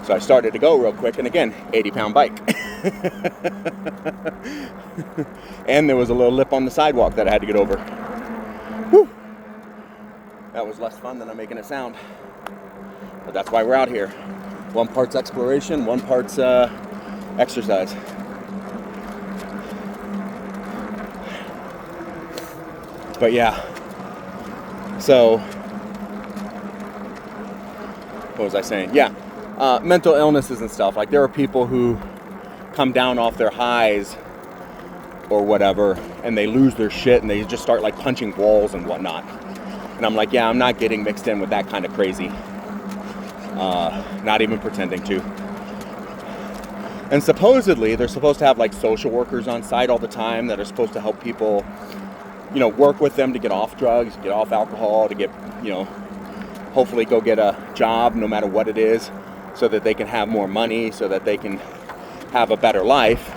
So I started to go real quick, and again, 80-pound bike. And there was a little lip on the sidewalk that I had to get over. Whew. That was less fun than I'm making it sound. But that's why we're out here. One part's exploration, one part's exercise. But yeah. So, what was I saying? Yeah. Mental illnesses and stuff. Like, there are people who come down off their highs or whatever, and they lose their shit, and they just start like punching walls and whatnot. And I'm like, yeah, I'm not getting mixed in with that kind of crazy. Not even pretending to. And supposedly, they're supposed to have like social workers on site all the time that are supposed to help people, work with them to get off drugs, get off alcohol, to get, hopefully go get a job, no matter what it is, so that they can have more money, so that they can have a better life,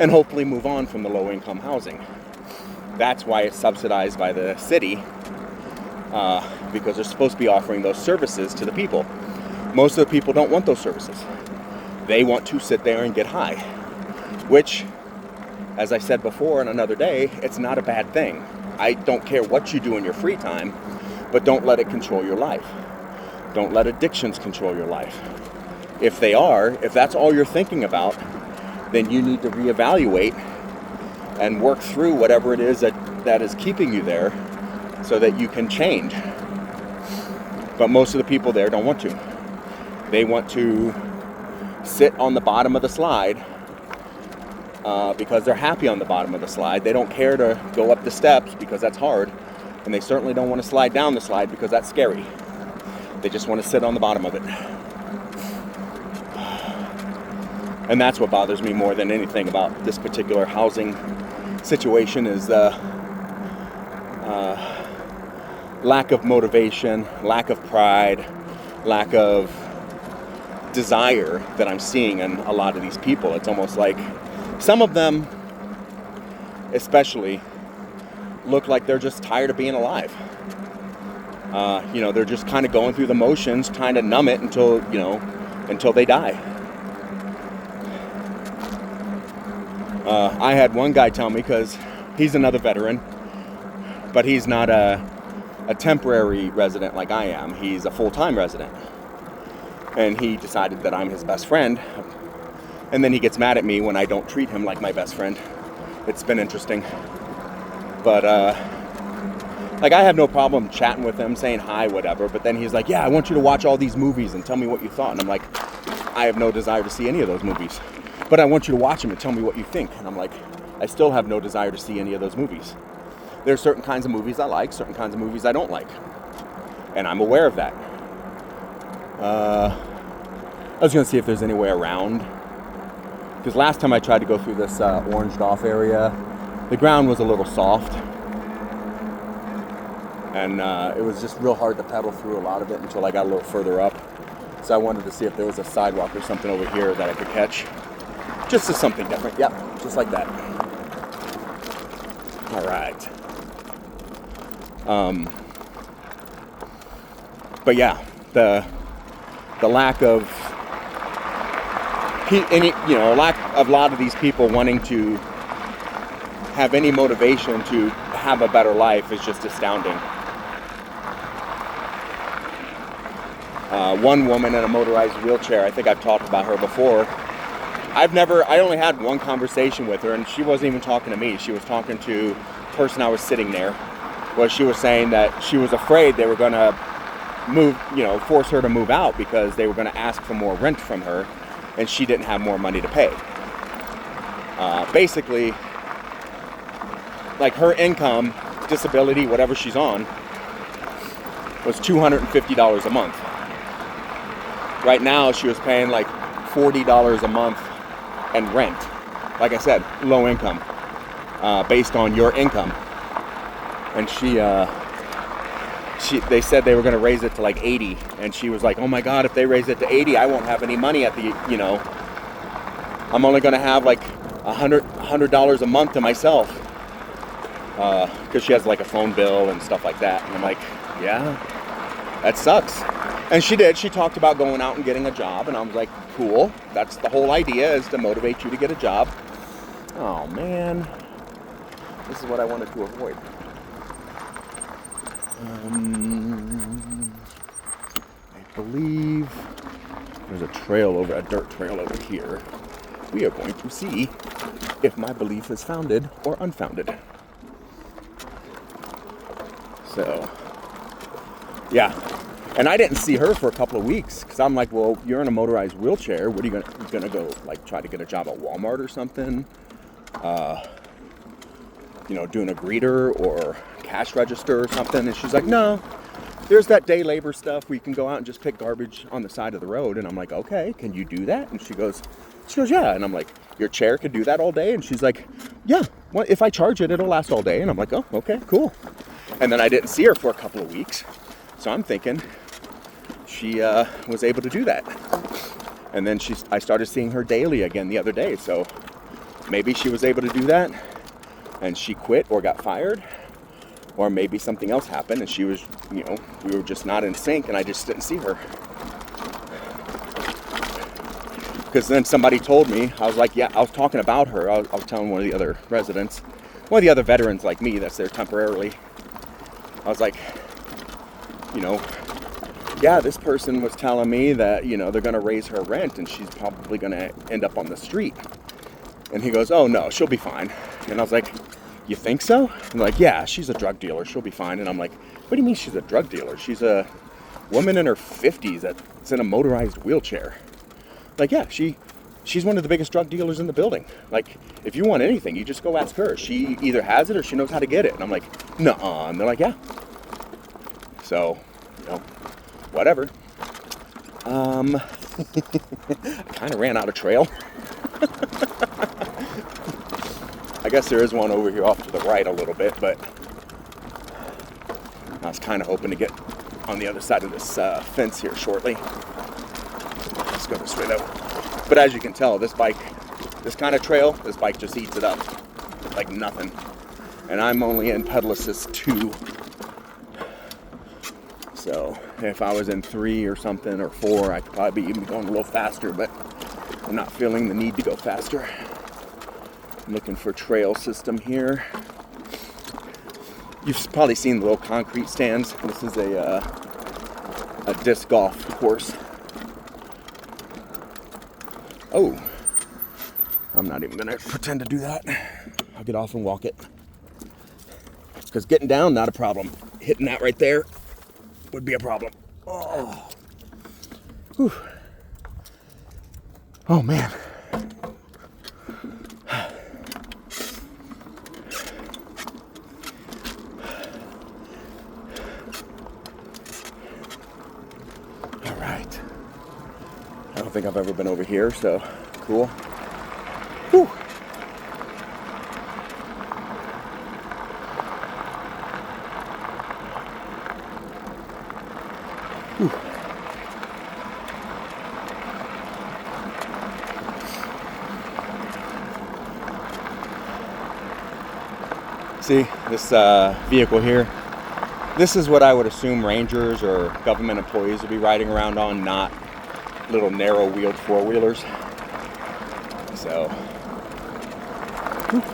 and hopefully move on from the low-income housing. That's why it's subsidized by the city, because they're supposed to be offering those services to the people. Most of the people don't want those services. They want to sit there and get high, which, as I said before on another day, it's not a bad thing. I don't care what you do in your free time, but don't let it control your life. Don't let addictions control your life. If that's all you're thinking about, then you need to reevaluate and work through whatever it is that is keeping you there so that you can change. But most of the people there don't want to. They want to sit on the bottom of the slide because they're happy on the bottom of the slide. They don't care to go up the steps because that's hard. And they certainly don't want to slide down the slide because that's scary. They just want to sit on the bottom of it. And that's what bothers me more than anything about this particular housing situation is the lack of motivation, lack of pride, lack of desire that I'm seeing in a lot of these people. It's almost like some of them especially look like they're just tired of being alive. They're just kind of going through the motions, trying to numb it until they die. I had one guy tell me, because he's another veteran, but he's not a temporary resident like I am. He's a full-time resident. And he decided that I'm his best friend. And then he gets mad at me when I don't treat him like my best friend. It's been interesting. But, I have no problem chatting with him, saying hi, whatever. But then he's like, yeah, I want you to watch all these movies and tell me what you thought. And I'm like, I have no desire to see any of those movies. But I want you to watch them and tell me what you think. And I'm like, I still have no desire to see any of those movies. There are certain kinds of movies I like, certain kinds of movies I don't like. And I'm aware of that. I was going to see if there's any way around. Because last time I tried to go through this oranged off area, the ground was a little soft. And it was just real hard to pedal through a lot of it until I got a little further up. So I wanted to see if there was a sidewalk or something over here that I could catch. Just as something different. Yep, just like that. All right. But yeah, the lack of lack of a lot of these people wanting to have any motivation to have a better life is just astounding. One woman in a motorized wheelchair, I think I've talked about her before, I only had one conversation with her, and she wasn't even talking to me. She was talking to the person I was sitting there, where she was saying that she was afraid they were going to force her to move out because they were going to ask for more rent from her, and she didn't have more money to pay. Basically, like her income, disability, whatever she's on, was $250 a month. Right now, she was paying like $40 a month and rent. Like I said, low income, based on your income. And they said they were going to raise it to like 80, and she was like, "Oh my God, if they raise it to 80, I won't have any money at the, I'm only going to have like $100 a month to myself." Because she has like a phone bill and stuff like that. And I'm like, yeah, that sucks. And she did. She talked about going out and getting a job, and I was like, cool. That's the whole idea, is to motivate you to get a job. Oh man, this is what I wanted to avoid. I believe there's a dirt trail over here. We are going to see if my belief is founded or unfounded. So, yeah. And I didn't see her for a couple of weeks because I'm like, well, you're in a motorized wheelchair. What are you gonna go, like, try to get a job at Walmart or something? Doing a greeter or cash register or something? And she's like, no, there's that day labor stuff where you can go out and just pick garbage on the side of the road. And I'm like, okay, can you do that? And she goes, yeah. And I'm like, your chair could do that all day? And she's like, yeah, well, if I charge it, it'll last all day. And I'm like, oh, okay, cool. And then I didn't see her for a couple of weeks. So I'm thinking she was able to do that. And then I started seeing her daily again the other day. So maybe she was able to do that and she quit or got fired. Or maybe something else happened and she was, we were just not in sync and I just didn't see her. Because then somebody told me, I was like, yeah, I was talking about her. I was telling one of the other residents, one of the other veterans like me that's there temporarily. I was like, yeah, this person was telling me that, they're going to raise her rent and she's probably going to end up on the street. And he goes, oh no, she'll be fine. And I was like, you think so? I'm like, yeah, she's a drug dealer. She'll be fine. And I'm like, what do you mean she's a drug dealer? She's a woman in her 50s that's in a motorized wheelchair. Like, yeah, she's one of the biggest drug dealers in the building. Like, if you want anything, you just go ask her. She either has it or she knows how to get it. And I'm like, nuh-uh. And they're like, yeah. So, whatever. I kind of ran out of trail. I guess there is one over here off to the right a little bit, but I was kind of hoping to get on the other side of this fence here shortly. Let's go this way though. But as you can tell, this bike, this kind of trail, this bike just eats it up like nothing. And I'm only in pedal assist 2. So if I was in 3 or something or 4, I could probably be even going a little faster, but I'm not feeling the need to go faster. I'm looking for trail system here. You've probably seen the little concrete stands. This is a disc golf course. Oh, I'm not even gonna pretend to do that. I'll get off and walk it. Because getting down, not a problem. Hitting that right there would be a problem. Oh, whew. Oh man. All right. I don't think I've ever been over here, so cool. Whew. Whew. See, this vehicle here, this is what I would assume rangers or government employees would be riding around on, not little narrow-wheeled four-wheelers. So, oops.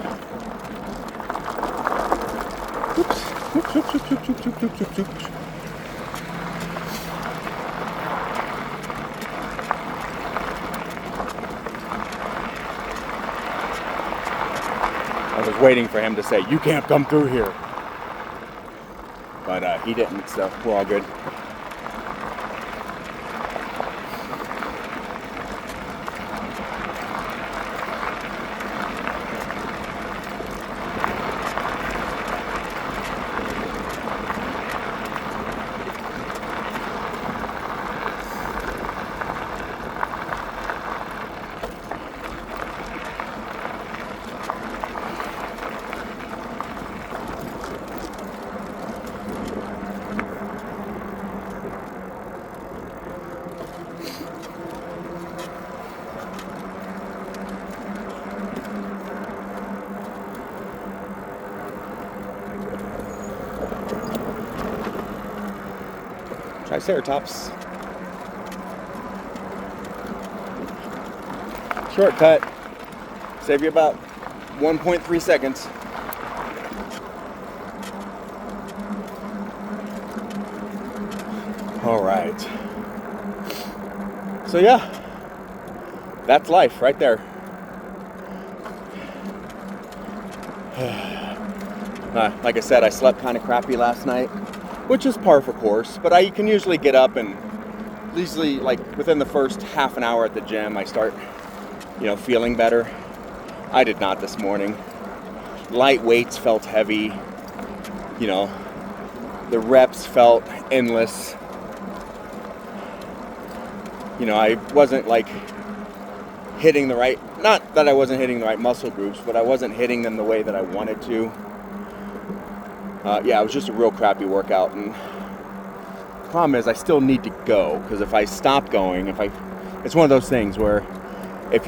waiting for him to say, "You can't come through here." But he didn't, so we're all good. Triceratops. Shortcut. Save you about 1.3 seconds. All right. So yeah, that's life right there. Like I said, I slept kind of crappy last night, which is par for course, but I can usually get up and usually, like, within the first half an hour at the gym, I start, feeling better. I did not this morning. Light weights felt heavy. The reps felt endless. I wasn't hitting the right, not that I wasn't hitting the right muscle groups, but I wasn't hitting them the way that I wanted to. It was just a real crappy workout, and the problem is I still need to go, because if I stop going, it's one of those things where if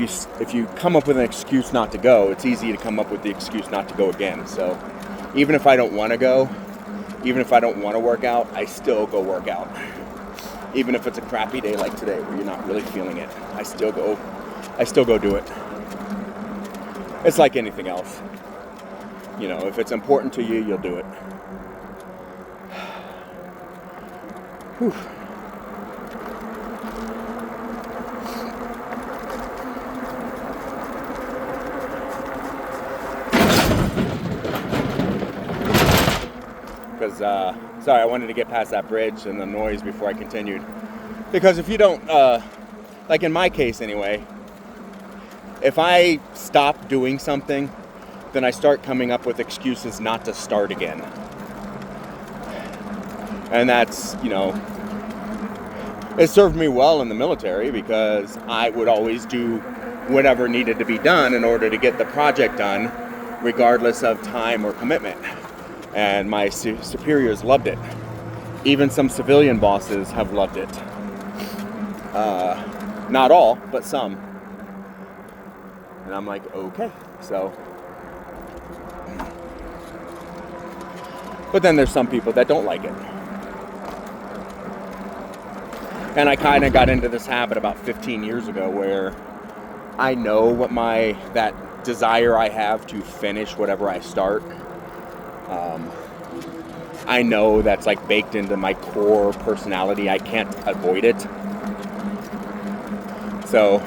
you come up with an excuse not to go, it's easy to come up with the excuse not to go again. So even if I don't want to go, even if I don't want to work out, I still go work out. Even if it's a crappy day like today where you're not really feeling it, I still go do it. It's like anything else. If it's important to you, you'll do it. Whew. Because, sorry, I wanted to get past that bridge and the noise before I continued. Because if you don't, like in my case anyway, if I stop doing something, then I start coming up with excuses not to start again. And that's, it served me well in the military, because I would always do whatever needed to be done in order to get the project done, regardless of time or commitment. And my superiors loved it. Even some civilian bosses have loved it. Not all, but some. And I'm like, okay, so. But then there's some people that don't like it. And I kind of got into this habit about 15 years ago where I know what that desire I have to finish whatever I start. I know that's baked into my core personality. I can't avoid it. So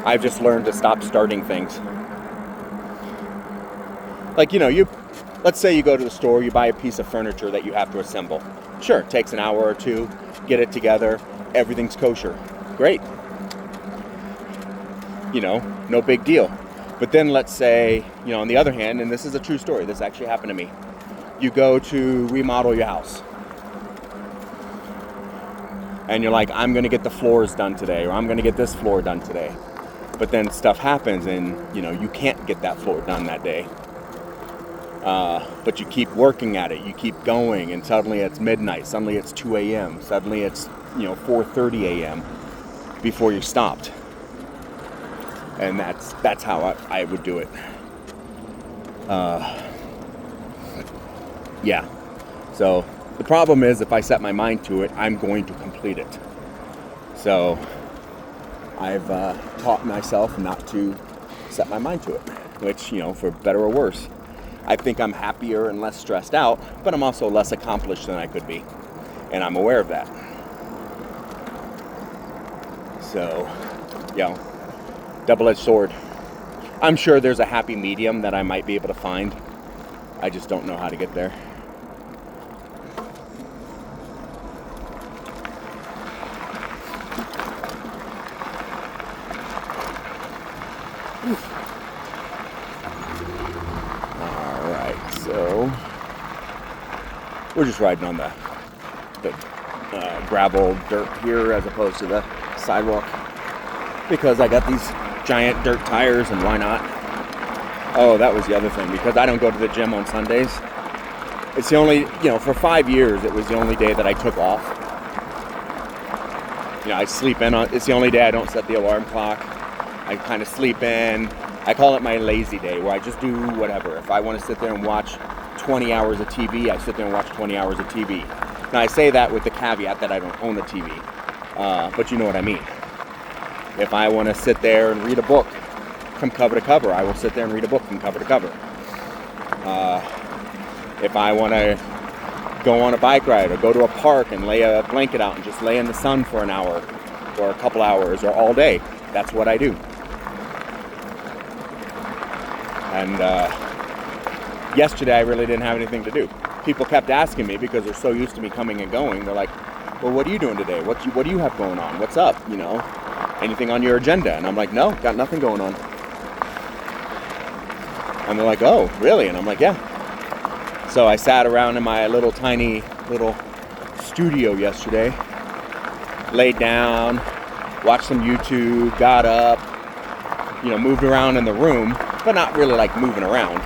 I've just learned to stop starting things. Let's say you go to the store, you buy a piece of furniture that you have to assemble. Sure, it takes an hour or two, get it together, everything's kosher. Great. No big deal. But then let's say, on the other hand, and this is a true story, this actually happened to me. You go to remodel your house. And you're like, I'm going to get the floors done today, or I'm going to get this floor done today. But then stuff happens and, you can't get that floor done that day. But you keep working at it, you keep going, and suddenly it's midnight, suddenly it's 2 a.m., suddenly it's, 4:30 a.m. before you stopped. And that's how I would do it. Yeah. So the problem is, if I set my mind to it, I'm going to complete it. So I've taught myself not to set my mind to it, which, for better or worse. I think I'm happier and less stressed out, but I'm also less accomplished than I could be. And I'm aware of that. So, double-edged sword. I'm sure there's a happy medium that I might be able to find. I just don't know how to get there. Alright, so we're just riding on the gravel dirt here as opposed to the sidewalk because I got these giant dirt tires, and why not? Oh, that was the other thing, because I don't go to the gym on Sundays. It's the only, for 5 years, it was the only day that I took off. I sleep in on, it's the only day I don't set the alarm clock. I kind of sleep in. I call it my lazy day, where I just do whatever. If I want to sit there and watch 20 hours of TV, I sit there and watch 20 hours of TV. Now, I say that with the caveat that I don't own a TV, but you know what I mean. If I want to sit there and read a book from cover to cover, I will sit there and read a book from cover to cover. If I want to go on a bike ride or go to a park and lay a blanket out and just lay in the sun for an hour or a couple hours or all day, that's what I do. And yesterday I really didn't have anything to do. People kept asking me because they're so used to me coming and going. They're like, well, what are you doing today? What do you have going on? What's up? Anything on your agenda? And I'm like, no, got nothing going on. And they're like, oh, really? And I'm like, yeah. So I sat around in my tiny little studio yesterday, laid down, watched some YouTube, got up, moved around in the room, but not really like moving around.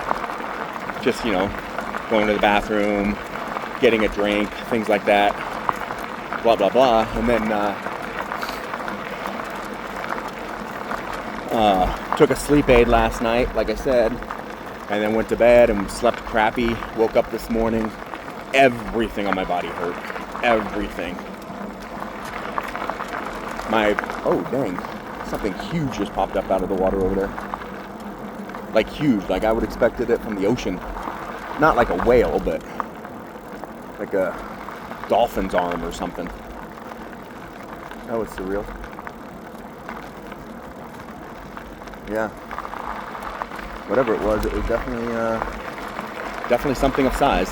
Just, going to the bathroom, getting a drink, things like that, blah, blah, blah. And then took a sleep aid last night, like I said, and then went to bed and slept crappy. Woke up this morning, everything on my body hurt. Everything. Oh dang, something huge just popped up out of the water over there. Like huge, like I would expected it from the ocean. Not like a whale, but like a dolphin's arm or something. That was surreal. Yeah. Whatever it was definitely something of size.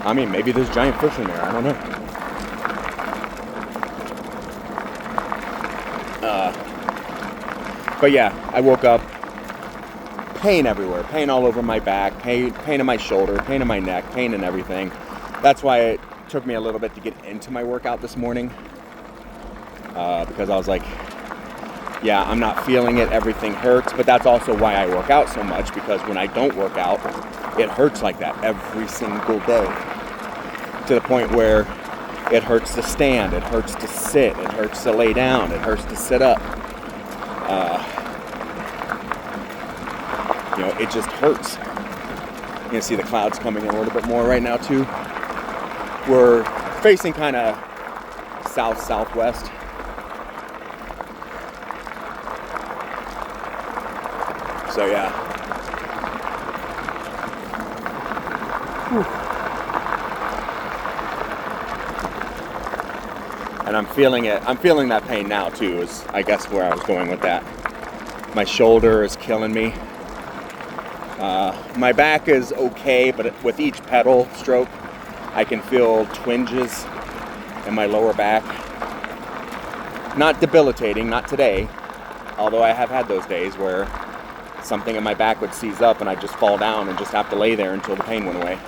I mean, maybe there's giant fish in there. I don't know. But yeah, I woke up, pain everywhere, pain all over my back, pain in my shoulder, pain in my neck, pain in everything. That's why it took me a little bit to get into my workout this morning, because I was like, yeah, I'm not feeling it, everything hurts, but that's also why I work out so much, because when I don't work out, it hurts like that every single day, to the point where it hurts to stand, it hurts to sit, it hurts to lay down, it hurts to sit up. It just hurts. You can see the clouds coming in a little bit more right now too. We're facing kind of south-southwest. So yeah. Whew. And I'm feeling it. I'm feeling that pain now too, is I guess where I was going with that. My shoulder is killing me. My back is okay, but with each pedal stroke, I can feel twinges in my lower back. Not debilitating, not today, although I have had those days where something in my back would seize up and I'd just fall down and just have to lay there until the pain went away.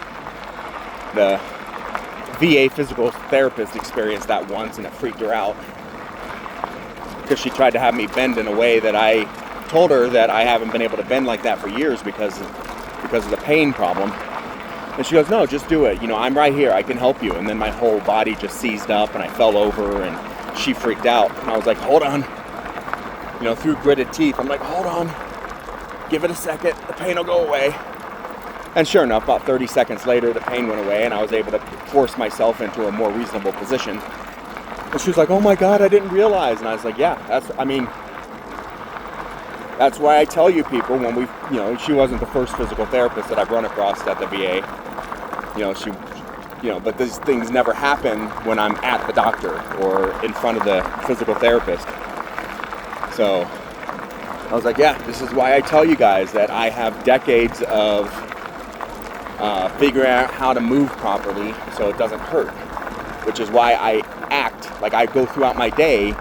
The VA physical therapist experienced that once and it freaked her out, because she tried to have me bend in a way that I told her that I haven't been able to bend like that for years because of the pain problem. And she goes, no, just do it. I'm right here. I can help you. And then my whole body just seized up and I fell over and she freaked out. And I was like, hold on. Through gritted teeth, I'm like, hold on. Give it a second. The pain will go away. And sure enough, about 30 seconds later, the pain went away and I was able to force myself into a more reasonable position. And she was like, oh my God, I didn't realize. And I was like, yeah, that's why I tell you people when she wasn't the first physical therapist that I've run across at the VA. But these things never happen when I'm at the doctor or in front of the physical therapist. So I was like, yeah, this is why I tell you guys that I have decades of figuring out how to move properly so it doesn't hurt, which is why I act like I go throughout my day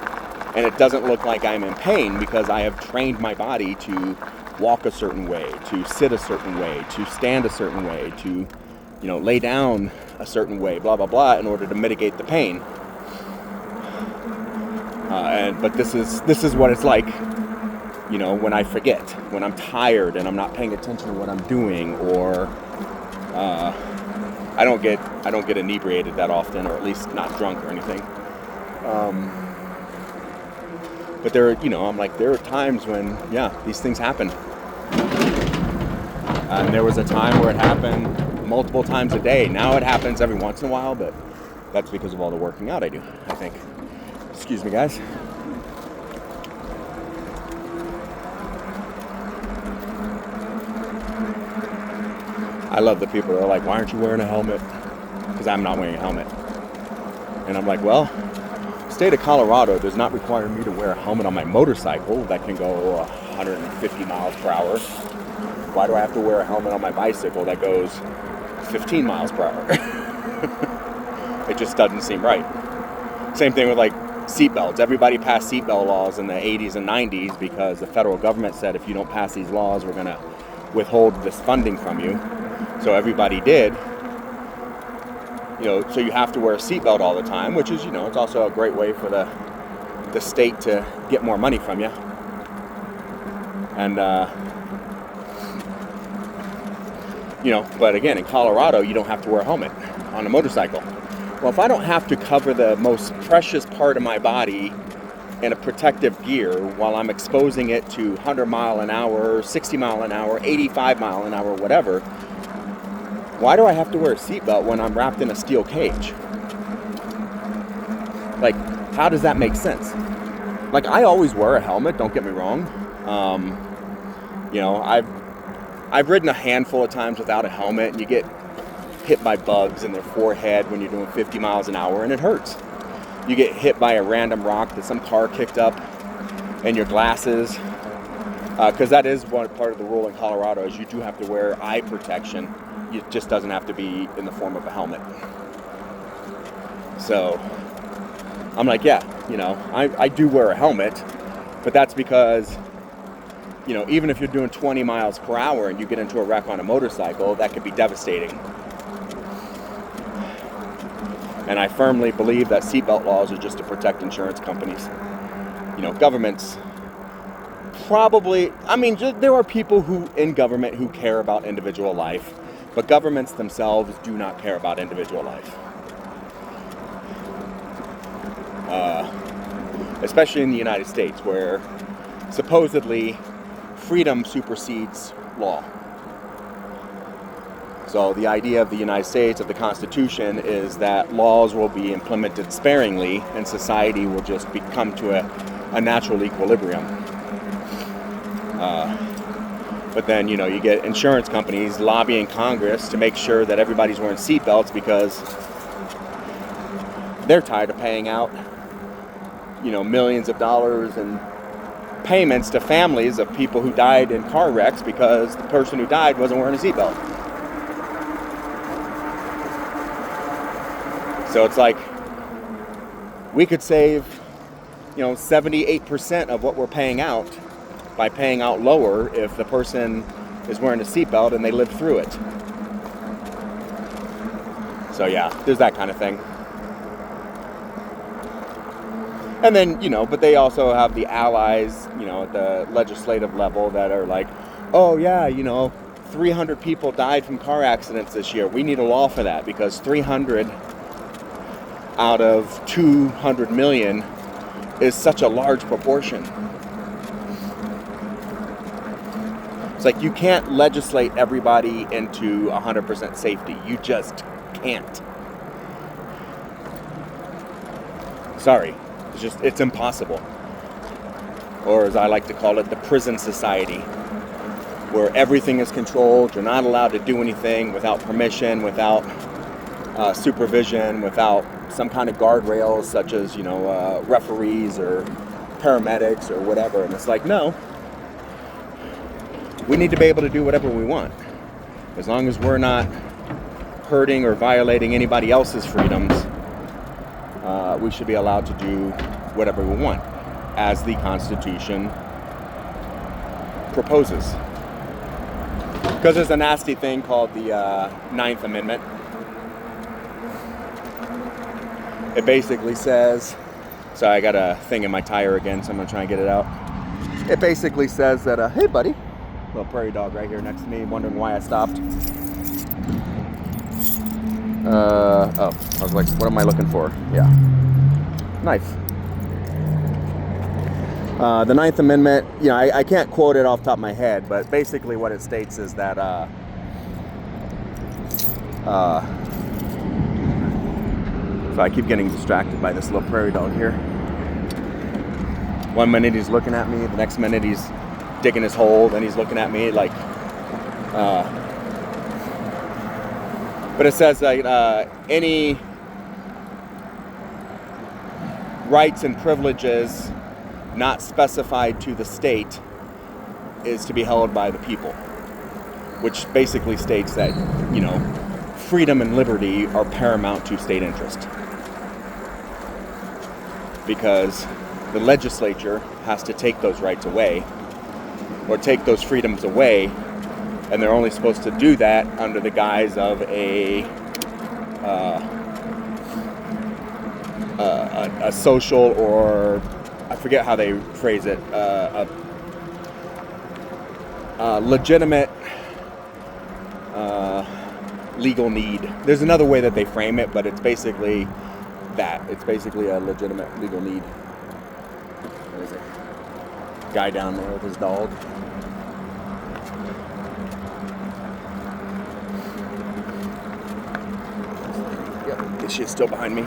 and it doesn't look like I'm in pain, because I have trained my body to walk a certain way, to sit a certain way, to stand a certain way, to, lay down a certain way, blah, blah, blah, in order to mitigate the pain. But this is what it's like, when I forget, when I'm tired and I'm not paying attention to what I'm doing, or I don't get inebriated that often, or at least not drunk or anything. But there are times when, these things happen. And there was a time where it happened multiple times a day. Now it happens every once in a while, but that's because of all the working out I do, I think. Excuse me, guys. I love the people that are like, why aren't you wearing a helmet? Because I'm not wearing a helmet. And I'm like, well, state of Colorado does not require me to wear a helmet on my motorcycle that can go 150 miles per hour. Why do I have to wear a helmet on my bicycle that goes 15 miles per hour? It just doesn't seem right. Same thing with like seatbelts. Everybody passed seatbelt laws in the 80s and 90s because the federal government said if you don't pass these laws, we're going to withhold this funding from you. So everybody did. So you have to wear a seatbelt all the time, which is, it's also a great way for the state to get more money from you. And, but again, in Colorado, you don't have to wear a helmet on a motorcycle. Well, if I don't have to cover the most precious part of my body in a protective gear while I'm exposing it to 100 mile an hour, 60 mile an hour, 85 mile an hour, whatever, why do I have to wear a seatbelt when I'm wrapped in a steel cage? Like, how does that make sense? Like, I always wear a helmet, don't get me wrong. I've ridden a handful of times without a helmet, and you get hit by bugs in their forehead when you're doing 50 miles an hour, and it hurts. You get hit by a random rock that some car kicked up, and your glasses, because that is one part of the rule in Colorado, is you do have to wear eye protection. It just doesn't have to be in the form of a helmet. So I'm like, I do wear a helmet, but that's because, even if you're doing 20 miles per hour and you get into a wreck on a motorcycle, that could be devastating. And I firmly believe that seatbelt laws are just to protect insurance companies. Governments probably, there are people in government who care about individual life, but governments themselves do not care about individual life. Especially in the United States, where supposedly freedom supersedes law. So the idea of the United States, of the Constitution, is that laws will be implemented sparingly and society will just come to a natural equilibrium. But then, you get insurance companies lobbying Congress to make sure that everybody's wearing seatbelts because they're tired of paying out, millions of dollars in payments to families of people who died in car wrecks because the person who died wasn't wearing a seatbelt. So it's like, we could save, 78% of what we're paying out by paying out lower if the person is wearing a seatbelt and they live through it. So yeah, there's that kind of thing. And then, but they also have the allies, at the legislative level that are like, oh yeah, 300 people died from car accidents this year. We need a law for that because 300 out of 200 million is such a large proportion. It's like you can't legislate everybody into 100% safety. You just can't. Sorry. It's impossible. Or as I like to call it, the prison society, where everything is controlled. You're not allowed to do anything without permission, without supervision, without some kind of guardrails such as, referees or paramedics or whatever. And it's like, no, We need to be able to do whatever we want. As long as we're not hurting or violating anybody else's freedoms, we should be allowed to do whatever we want, as the Constitution proposes. Because there's a nasty thing called the Ninth Amendment. It basically says, so I got a thing in my tire again, so I'm going to try and get it out. It basically says that, hey buddy, little prairie dog right here next to me, wondering why I stopped. I was like, what am I looking for? Yeah, knife. The Ninth Amendment, you know, I can't quote it off the top of my head, but basically what it states is that so I keep getting distracted by this little prairie dog here. One minute he's looking at me, the next minute he's digging his hole, then he's looking at me like, but it says like any rights and privileges not specified to the state is to be held by the people, which basically states that, you know, freedom and liberty are paramount to state interest, because the legislature has to take those rights away or take those freedoms away, and they're only supposed to do that under the guise of a social, or I forget how they phrase it, legitimate legal need. There's another way that they frame it, but it's basically that. It's basically a legitimate legal need. There's a guy down there with his dog. Yep, this shit's still behind me.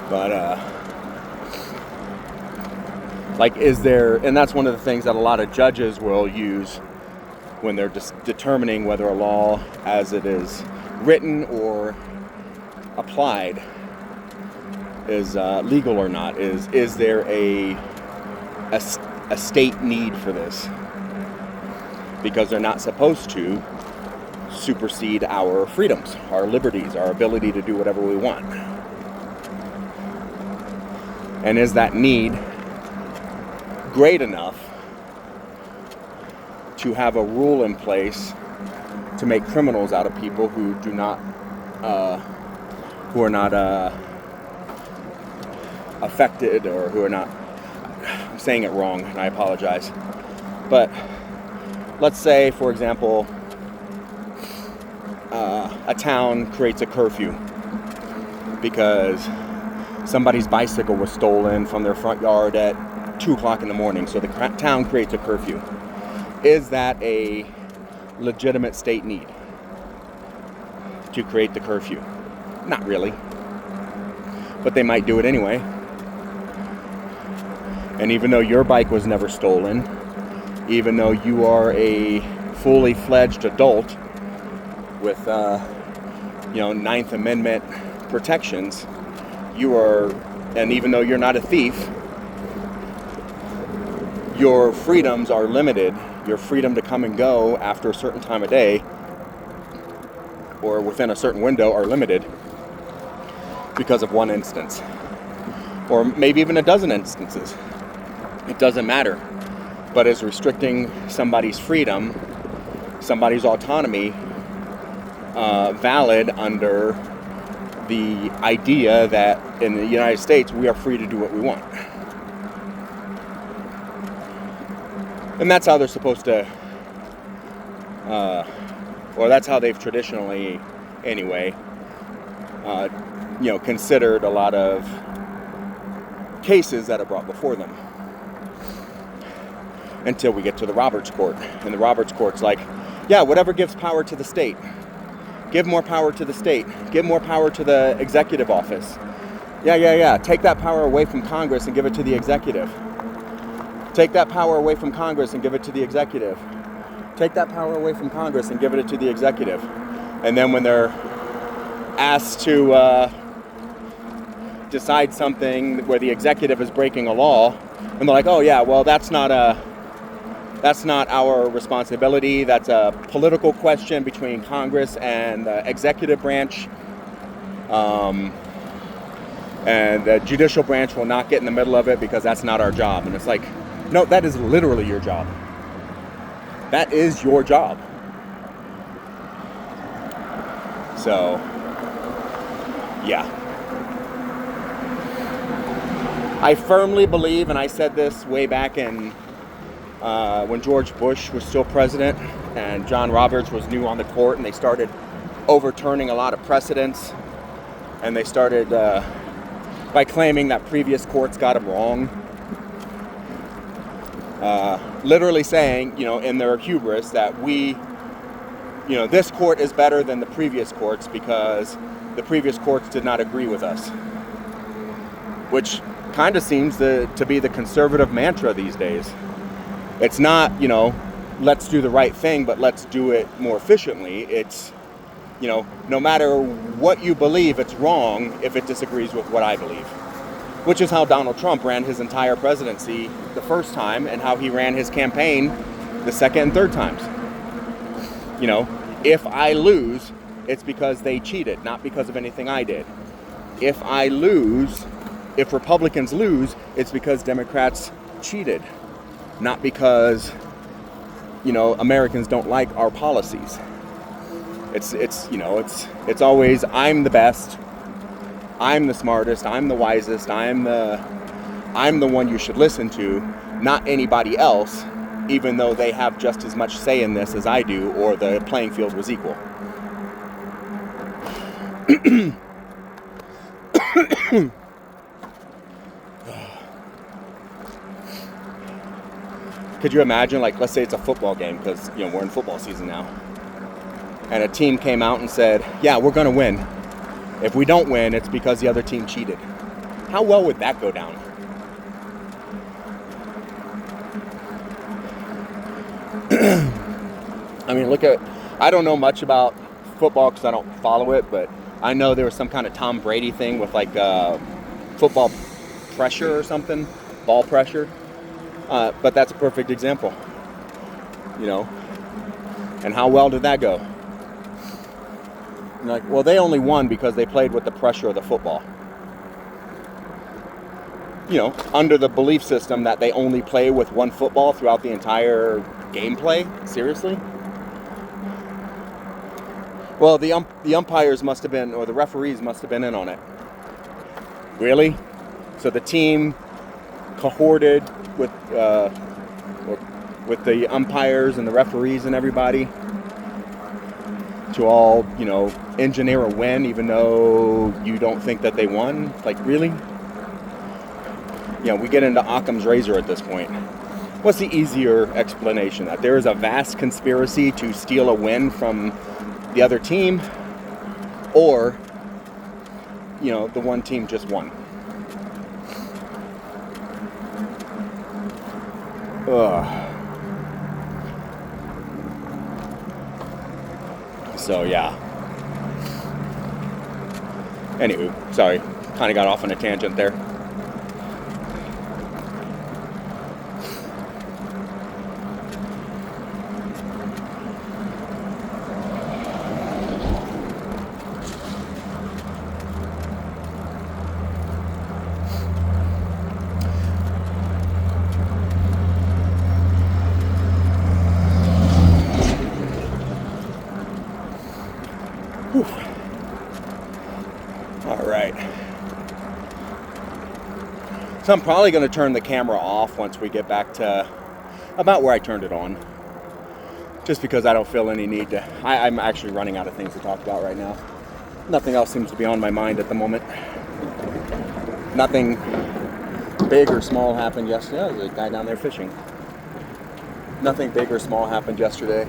But like, is there, and that's one of the things that a lot of judges will use when they're just determining whether a law as it is written or applied is legal or not, is there a state need for this? Because they're not supposed to supersede our freedoms, our liberties, our ability to do whatever we want. And is that need great enough to have a rule in place to make criminals out of people who do not, who are not affected, or who are not, I'm saying it wrong and I apologize, but let's say, for example, a town creates a curfew because somebody's bicycle was stolen from their front yard at 2 o'clock in the morning, so the town creates a curfew. Is that a legitimate state need to create the curfew? Not really. But they might do it anyway. And even though your bike was never stolen, even though you are a fully fledged adult with, Ninth Amendment protections, you are, and even though you're not a thief, your freedoms are limited. Your freedom to come and go after a certain time of day or within a certain window are limited because of one instance, or maybe even a dozen instances. It doesn't matter. But is restricting somebody's freedom, somebody's autonomy, valid under the idea that in the United States we are free to do what we want? And that's how they're supposed to, or that's how they've traditionally, anyway, considered a lot of cases that are brought before them. Until we get to the Roberts Court. And the Roberts Court's like, yeah, whatever gives power to the state. Give more power to the state. Give more power to the executive office. Yeah. Take that power away from Congress and give it to the executive. Take that power away from Congress and give it to the executive. Take that power away from Congress and give it to the executive. And then when they're asked to decide something where the executive is breaking a law, And they're like, oh yeah, well that's not our responsibility. That's a political question between Congress and the executive branch. And the judicial branch will not get in the middle of it because that's not our job. And it's like, no, that is literally your job. That is your job. So, yeah. I firmly believe, and I said this way back in when George Bush was still president and John Roberts was new on the court, and they started overturning a lot of precedents, and they started by claiming that previous courts got them wrong. Literally saying, in their hubris that this court is better than the previous courts because the previous courts did not agree with us. Which kind of seems to be the conservative mantra these days. It's not, let's do the right thing, but let's do it more efficiently. It's, no matter what you believe, it's wrong if it disagrees with what I believe. Which is how Donald Trump ran his entire presidency the first time, and how he ran his campaign the second and third times. If I lose, it's because they cheated, not because of anything I did. If Republicans lose, it's because Democrats cheated, not because, Americans don't like our policies. It's always, I'm the best, I'm the smartest, I'm the wisest, I'm the one you should listen to, not anybody else, even though they have just as much say in this as I do, or the playing field was equal. Could you imagine, let's say it's a football game, because, we're in football season now, and a team came out and said, yeah, we're going to win. If we don't win, it's because the other team cheated. How well would that go down? I mean, I don't know much about football because I don't follow it, but I know there was some kind of Tom Brady thing with football pressure or something, ball pressure. But that's a perfect example, and how well did that go? Well, they only won because they played with the pressure of the football. Under the belief system that they only play with one football throughout the entire gameplay. Seriously? Well, the umpires must have been, or the referees must have been in on it. Really? So the team cohorted with the umpires and the referees and everybody to all, engineer a win, even though you don't think that they won. Really? We get into Occam's razor at this point. What's the easier explanation? That there is a vast conspiracy to steal a win from the other team, or, the one team just won. Ugh. So, yeah. Anywho, sorry. Kind of got off on a tangent there. Whew. All right. So I'm probably going to turn the camera off once we get back to about where I turned it on. Just because I don't feel any need to. I'm actually running out of things to talk about right now. Nothing else seems to be on my mind at the moment. Nothing big or small happened yesterday. Oh, there's a guy down there fishing. Nothing big or small happened yesterday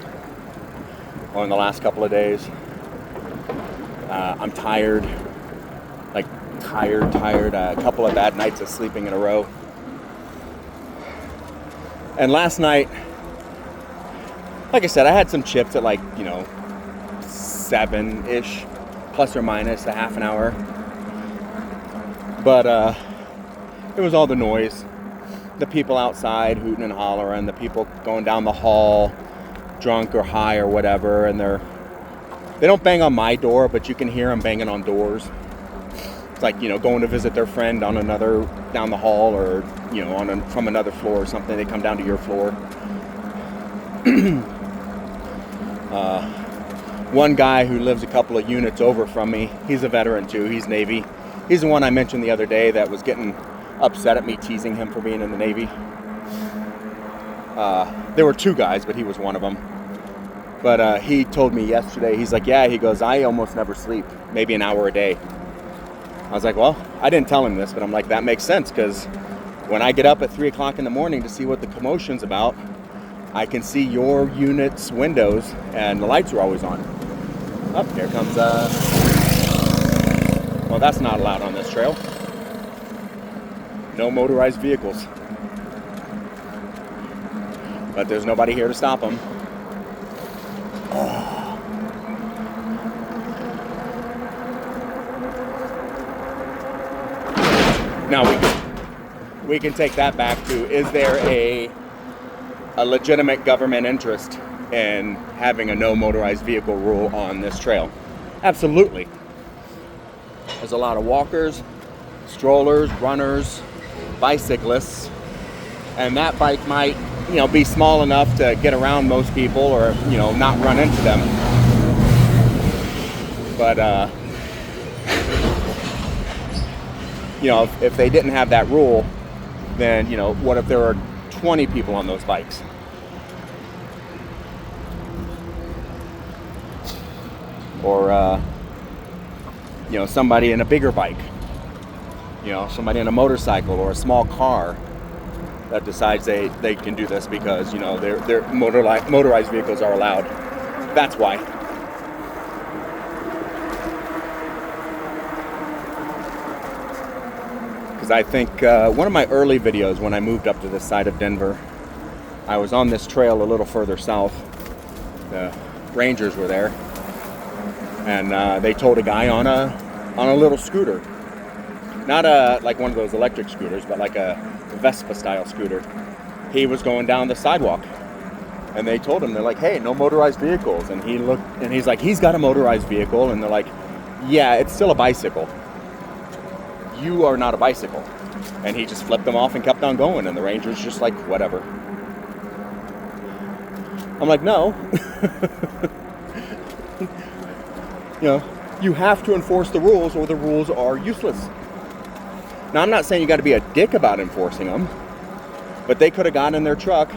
or in the last couple of days. I'm tired. Tired. A couple of bad nights of sleeping in a row. And last night, like I said, I had some chips at 7-ish, plus or minus a half an hour. But it was all the noise. the people outside hooting and hollering, the people going down the hall drunk or high or whatever, and they don't bang on my door, but you can hear them banging on doors. It's like, going to visit their friend on another down the hall, or from another floor or something. They come down to your floor. One guy who lives a couple of units over from me, he's a veteran too. He's Navy. He's the one I mentioned the other day that was getting upset at me teasing him for being in the Navy. There were two guys, but he was one of them. But he told me yesterday, he's like, yeah, he goes, I almost never sleep, maybe an hour a day. I was like, well, I didn't tell him this, but I'm like, that makes sense, because when I get up at 3 o'clock in the morning to see what the commotion's about, I can see your unit's windows, and the lights are always on. Oh, here comes, well, that's not allowed on this trail. No motorized vehicles. But there's nobody here to stop them. Oh. Now we can take that back to, is there a legitimate government interest in having a no motorized vehicle rule on this trail? Absolutely. There's a lot of walkers, strollers, runners, bicyclists, and that bike might, be small enough to get around most people, or, not run into them. But, if they didn't have that rule, then, what if there were 20 people on those bikes? Or, somebody in a bigger bike. Somebody in a motorcycle or a small car that decides they can do this because, their motorized vehicles are allowed. That's why. Because I think one of my early videos when I moved up to this side of Denver, I was on this trail a little further south. The Rangers were there, and they told a guy on a little scooter, not like one of those electric scooters, but like a Vespa style scooter. He was going down the sidewalk, and they told him, they're like, hey, no motorized vehicles. And he looked, and he's like, he's got a motorized vehicle. And they're like, yeah, it's still a bicycle. You are not a bicycle. And he just flipped them off and kept on going, and the Rangers just like, whatever. I'm like, no. You have to enforce the rules, or the rules are useless. Now, I'm not saying you got to be a dick about enforcing them, but they could have gotten in their truck,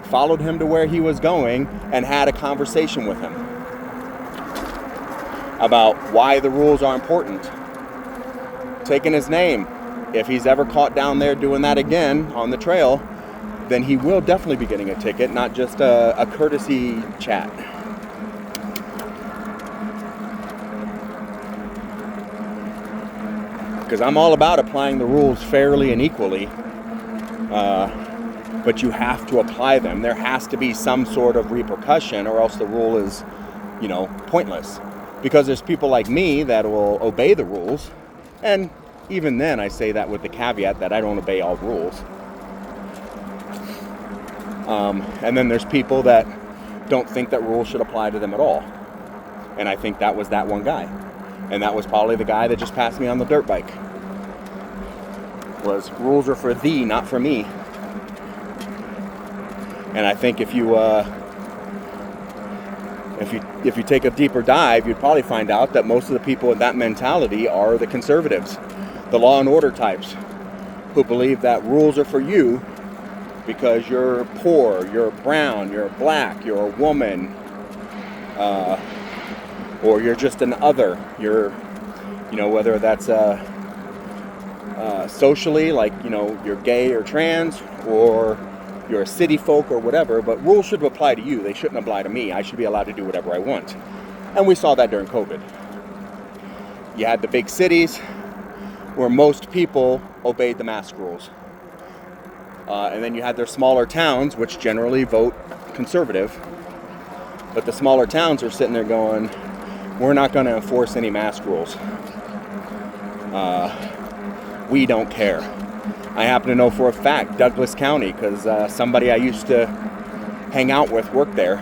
followed him to where he was going, and had a conversation with him about why the rules are important. Taking his name. If he's ever caught down there doing that again on the trail, then he will definitely be getting a ticket, not just a courtesy chat. Because I'm all about applying the rules fairly and equally, but you have to apply them. There has to be some sort of repercussion, or else the rule is, pointless. Because there's people like me that will obey the rules, and even then I say that with the caveat that I don't obey all rules. And then there's people that don't think that rules should apply to them at all. And I think that was that one guy. And that was probably the guy that just passed me on the dirt bike. Was rules are for thee, not for me. And I think if you take a deeper dive, you'd probably find out that most of the people with that mentality are the conservatives, the law and order types, who believe that rules are for you because you're poor, you're brown, you're black, you're a woman, or you're just an other. You're, whether that's socially, like, you're gay or trans, or you're a city folk or whatever, but rules should apply to you. They shouldn't apply to me. I should be allowed to do whatever I want. And we saw that during COVID. You had the big cities where most people obeyed the mask rules. And then you had their smaller towns, which generally vote conservative. But the smaller towns are sitting there going, we're not going to enforce any mask rules. We don't care. I happen to know for a fact Douglas County, because somebody I used to hang out with worked there.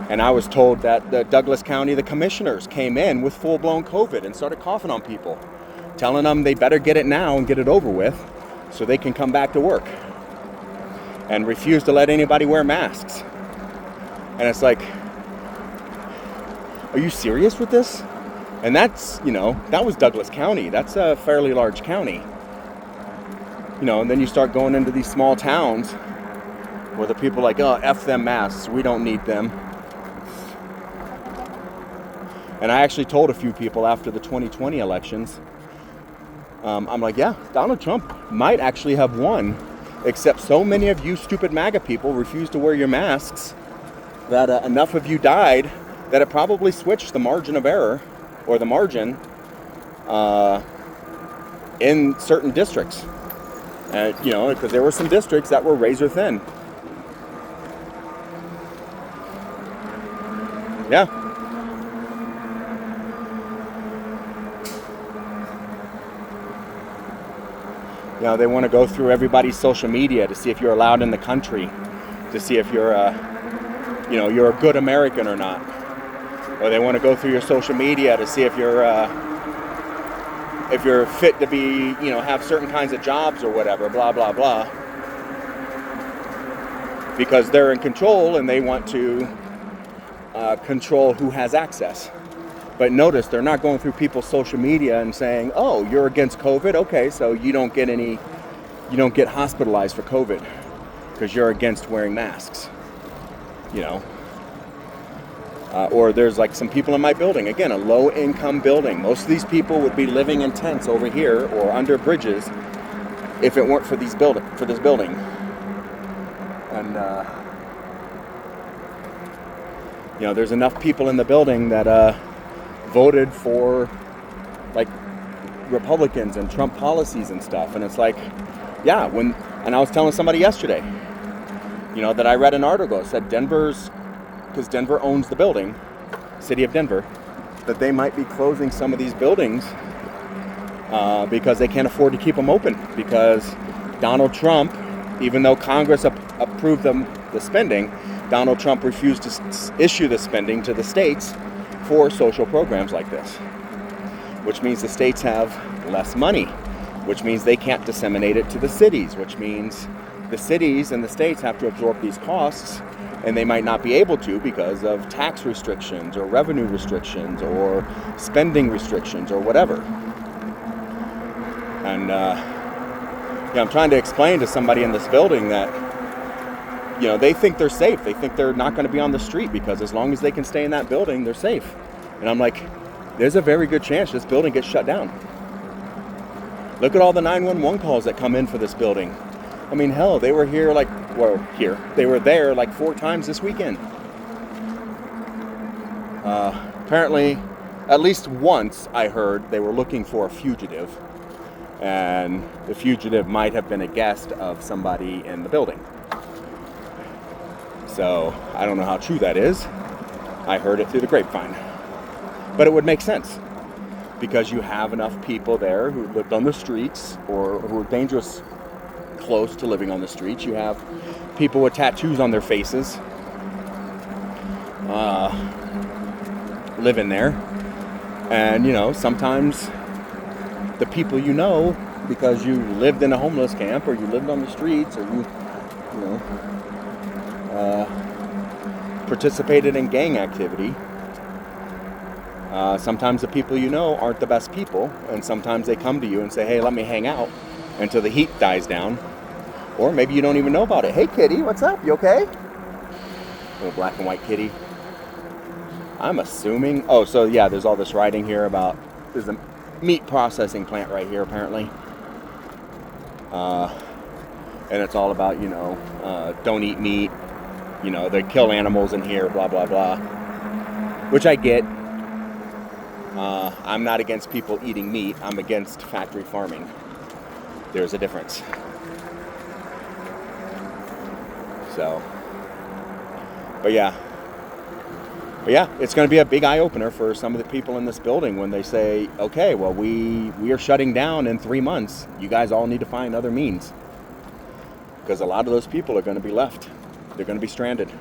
And I was told that the Douglas County, the commissioners came in with full-blown COVID and started coughing on people, telling them they better get it now and get it over with so they can come back to work, and refused to let anybody wear masks. And it's like, are you serious with this? And that's, that was Douglas County. That's a fairly large county. And then you start going into these small towns where the people are like, oh, F them masks, we don't need them. And I actually told a few people after the 2020 elections, I'm like, yeah, Donald Trump might actually have won, except so many of you stupid MAGA people refused to wear your masks that enough of you died that it probably switched the margin of error, or the margin, in certain districts. Because there were some districts that were razor thin. Yeah. They want to go through everybody's social media to see if you're allowed in the country, to see if you're you're a good American or not. Or they want to go through your social media to see if you're fit to be, have certain kinds of jobs or whatever, blah, blah, blah. Because they're in control and they want to control who has access. But notice, they're not going through people's social media and saying, oh, you're against COVID? Okay, so you don't get hospitalized for COVID because you're against wearing masks. Or there's like some people in my building, again, a low income building. Most of these people would be living in tents over here or under bridges if it weren't for this building. And there's enough people in the building that voted for like Republicans and Trump policies and stuff. And it's like, yeah, and I was telling somebody yesterday, that I read an article that said because Denver owns the building, city of Denver, that they might be closing some of these buildings because they can't afford to keep them open, because Donald Trump, even though Congress approved the spending, Donald Trump refused to issue the spending to the states for social programs like this, which means the states have less money, which means they can't disseminate it to the cities, which means the cities and the states have to absorb these costs, and they might not be able to because of tax restrictions or revenue restrictions or spending restrictions or whatever. And I'm trying to explain to somebody in this building that they think they're safe. They think they're not going to be on the street because as long as they can stay in that building, they're safe. And I'm like, there's a very good chance this building gets shut down. Look at all the 911 calls that come in for this building. I mean, hell, they were here they were there like 4 times this weekend. Apparently, at least once I heard they were looking for a fugitive. And the fugitive might have been a guest of somebody in the building. So I don't know how true that is. I heard it through the grapevine. But it would make sense, because you have enough people there who lived on the streets or who are dangerous close to living on the streets. You have people with tattoos on their faces living there. And, sometimes the people because you lived in a homeless camp or you lived on the streets or you participated in gang activity. Sometimes the people aren't the best people, and sometimes they come to you and say, hey, let me hang out until the heat dies down. Or maybe you don't even know about it. Hey, kitty, what's up? You okay? Little black and white kitty. I'm assuming... Oh, so yeah, there's all this writing here about... There's a meat processing plant right here, apparently. And it's all about, don't eat meat. They kill animals in here, blah, blah, blah. Which I get. I'm not against people eating meat. I'm against factory farming. There's a difference. So, but yeah. But yeah, it's going to be a big eye-opener for some of the people in this building when they say, okay, well, we are shutting down in 3 months. You guys all need to find other means. Because a lot of those people are going to be left. They're going to be stranded.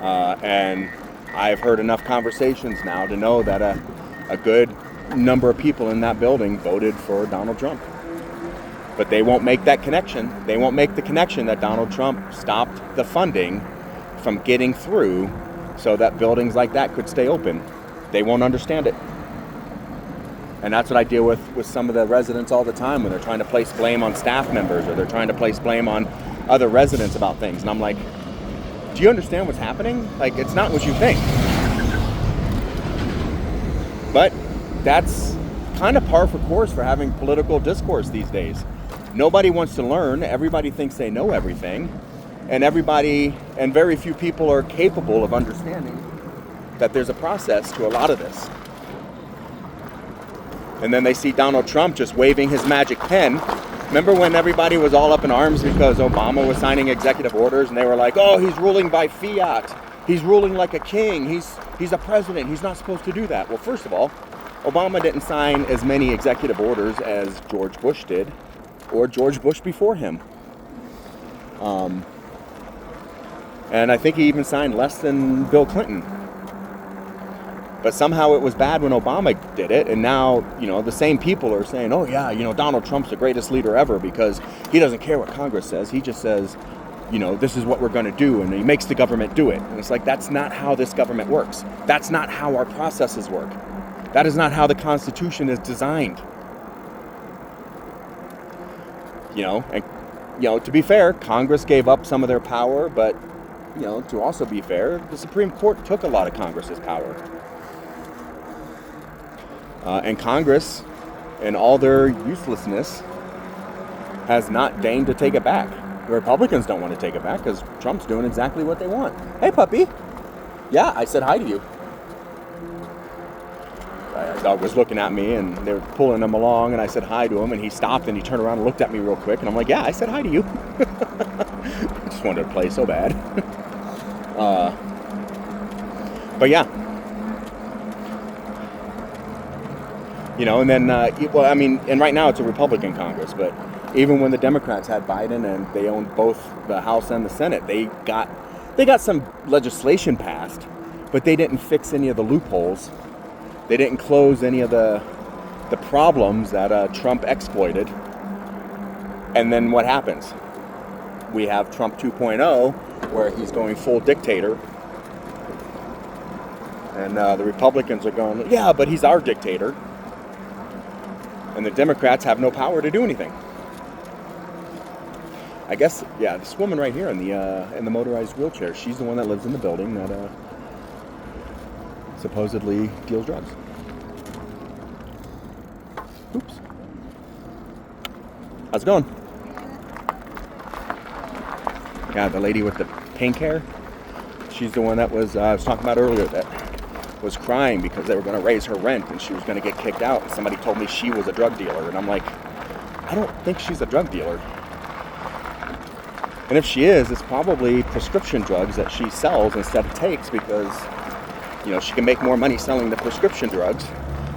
And I've heard enough conversations now to know that a good number of people in that building voted for Donald Trump. But they won't make that connection. They won't make the connection that Donald Trump stopped the funding from getting through so that buildings like that could stay open. They won't understand it. And that's what I deal with some of the residents all the time when they're trying to place blame on staff members or they're trying to place blame on other residents about things. And I'm like, do you understand what's happening? Like, it's not what you think. But that's kind of par for course for having political discourse these days. Nobody wants to learn. Everybody thinks they know everything. And very few people are capable of understanding that there's a process to a lot of this. And then they see Donald Trump just waving his magic pen. Remember when everybody was all up in arms because Obama was signing executive orders and they were like, oh, he's ruling by fiat. He's ruling like a king. He's a president. He's not supposed to do that. Well, first of all, Obama didn't sign as many executive orders as George Bush did, or George Bush before him. And I think he even signed less than Bill Clinton. But somehow it was bad when Obama did it, and now, the same people are saying, oh yeah, Donald Trump's the greatest leader ever because he doesn't care what Congress says. He just says, this is what we're going to do, and he makes the government do it. And it's like, that's not how this government works. That's not how our processes work. That is not how the Constitution is designed. To be fair, Congress gave up some of their power, but, to also be fair, the Supreme Court took a lot of Congress's power. And Congress, in all their uselessness, has not deigned to take it back. The Republicans don't want to take it back because Trump's doing exactly what they want. Hey, puppy. Yeah, I said hi to you. The dog was looking at me and they were pulling him along and I said hi to him and he stopped and he turned around and looked at me real quick and I'm like, yeah, I said hi to you. I just wanted to play so bad. But yeah. And then, and right now it's a Republican Congress, but even when the Democrats had Biden and they owned both the House and the Senate, they got some legislation passed, but they didn't fix any of the loopholes. They didn't close any of the problems that Trump exploited. And then what happens? We have Trump 2.0, where he's going full dictator. And the Republicans are going, yeah, but he's our dictator. And the Democrats have no power to do anything. I guess, yeah, this woman right here in the motorized wheelchair, she's the one that lives in the building that supposedly deals drugs. Oops. How's it going? Yeah, the lady with the pink hair, she's the one that was I was talking about earlier that was crying because they were going to raise her rent and she was going to get kicked out. And somebody told me she was a drug dealer. And I'm like, I don't think she's a drug dealer. And if she is, it's probably prescription drugs that she sells instead of takes because, she can make more money selling the prescription drugs,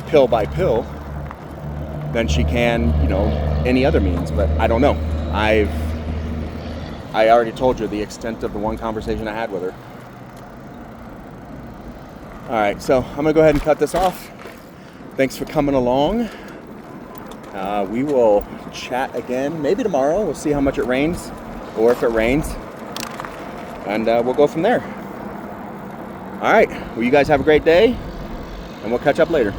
pill by pill, than she can, any other means. But I don't know. I already told you the extent of the one conversation I had with her. All right, so I'm going to go ahead and cut this off. Thanks for coming along. We will chat again, maybe tomorrow. We'll see how much it rains, or if it rains. And we'll go from there. All right, well, you guys have a great day, and we'll catch up later.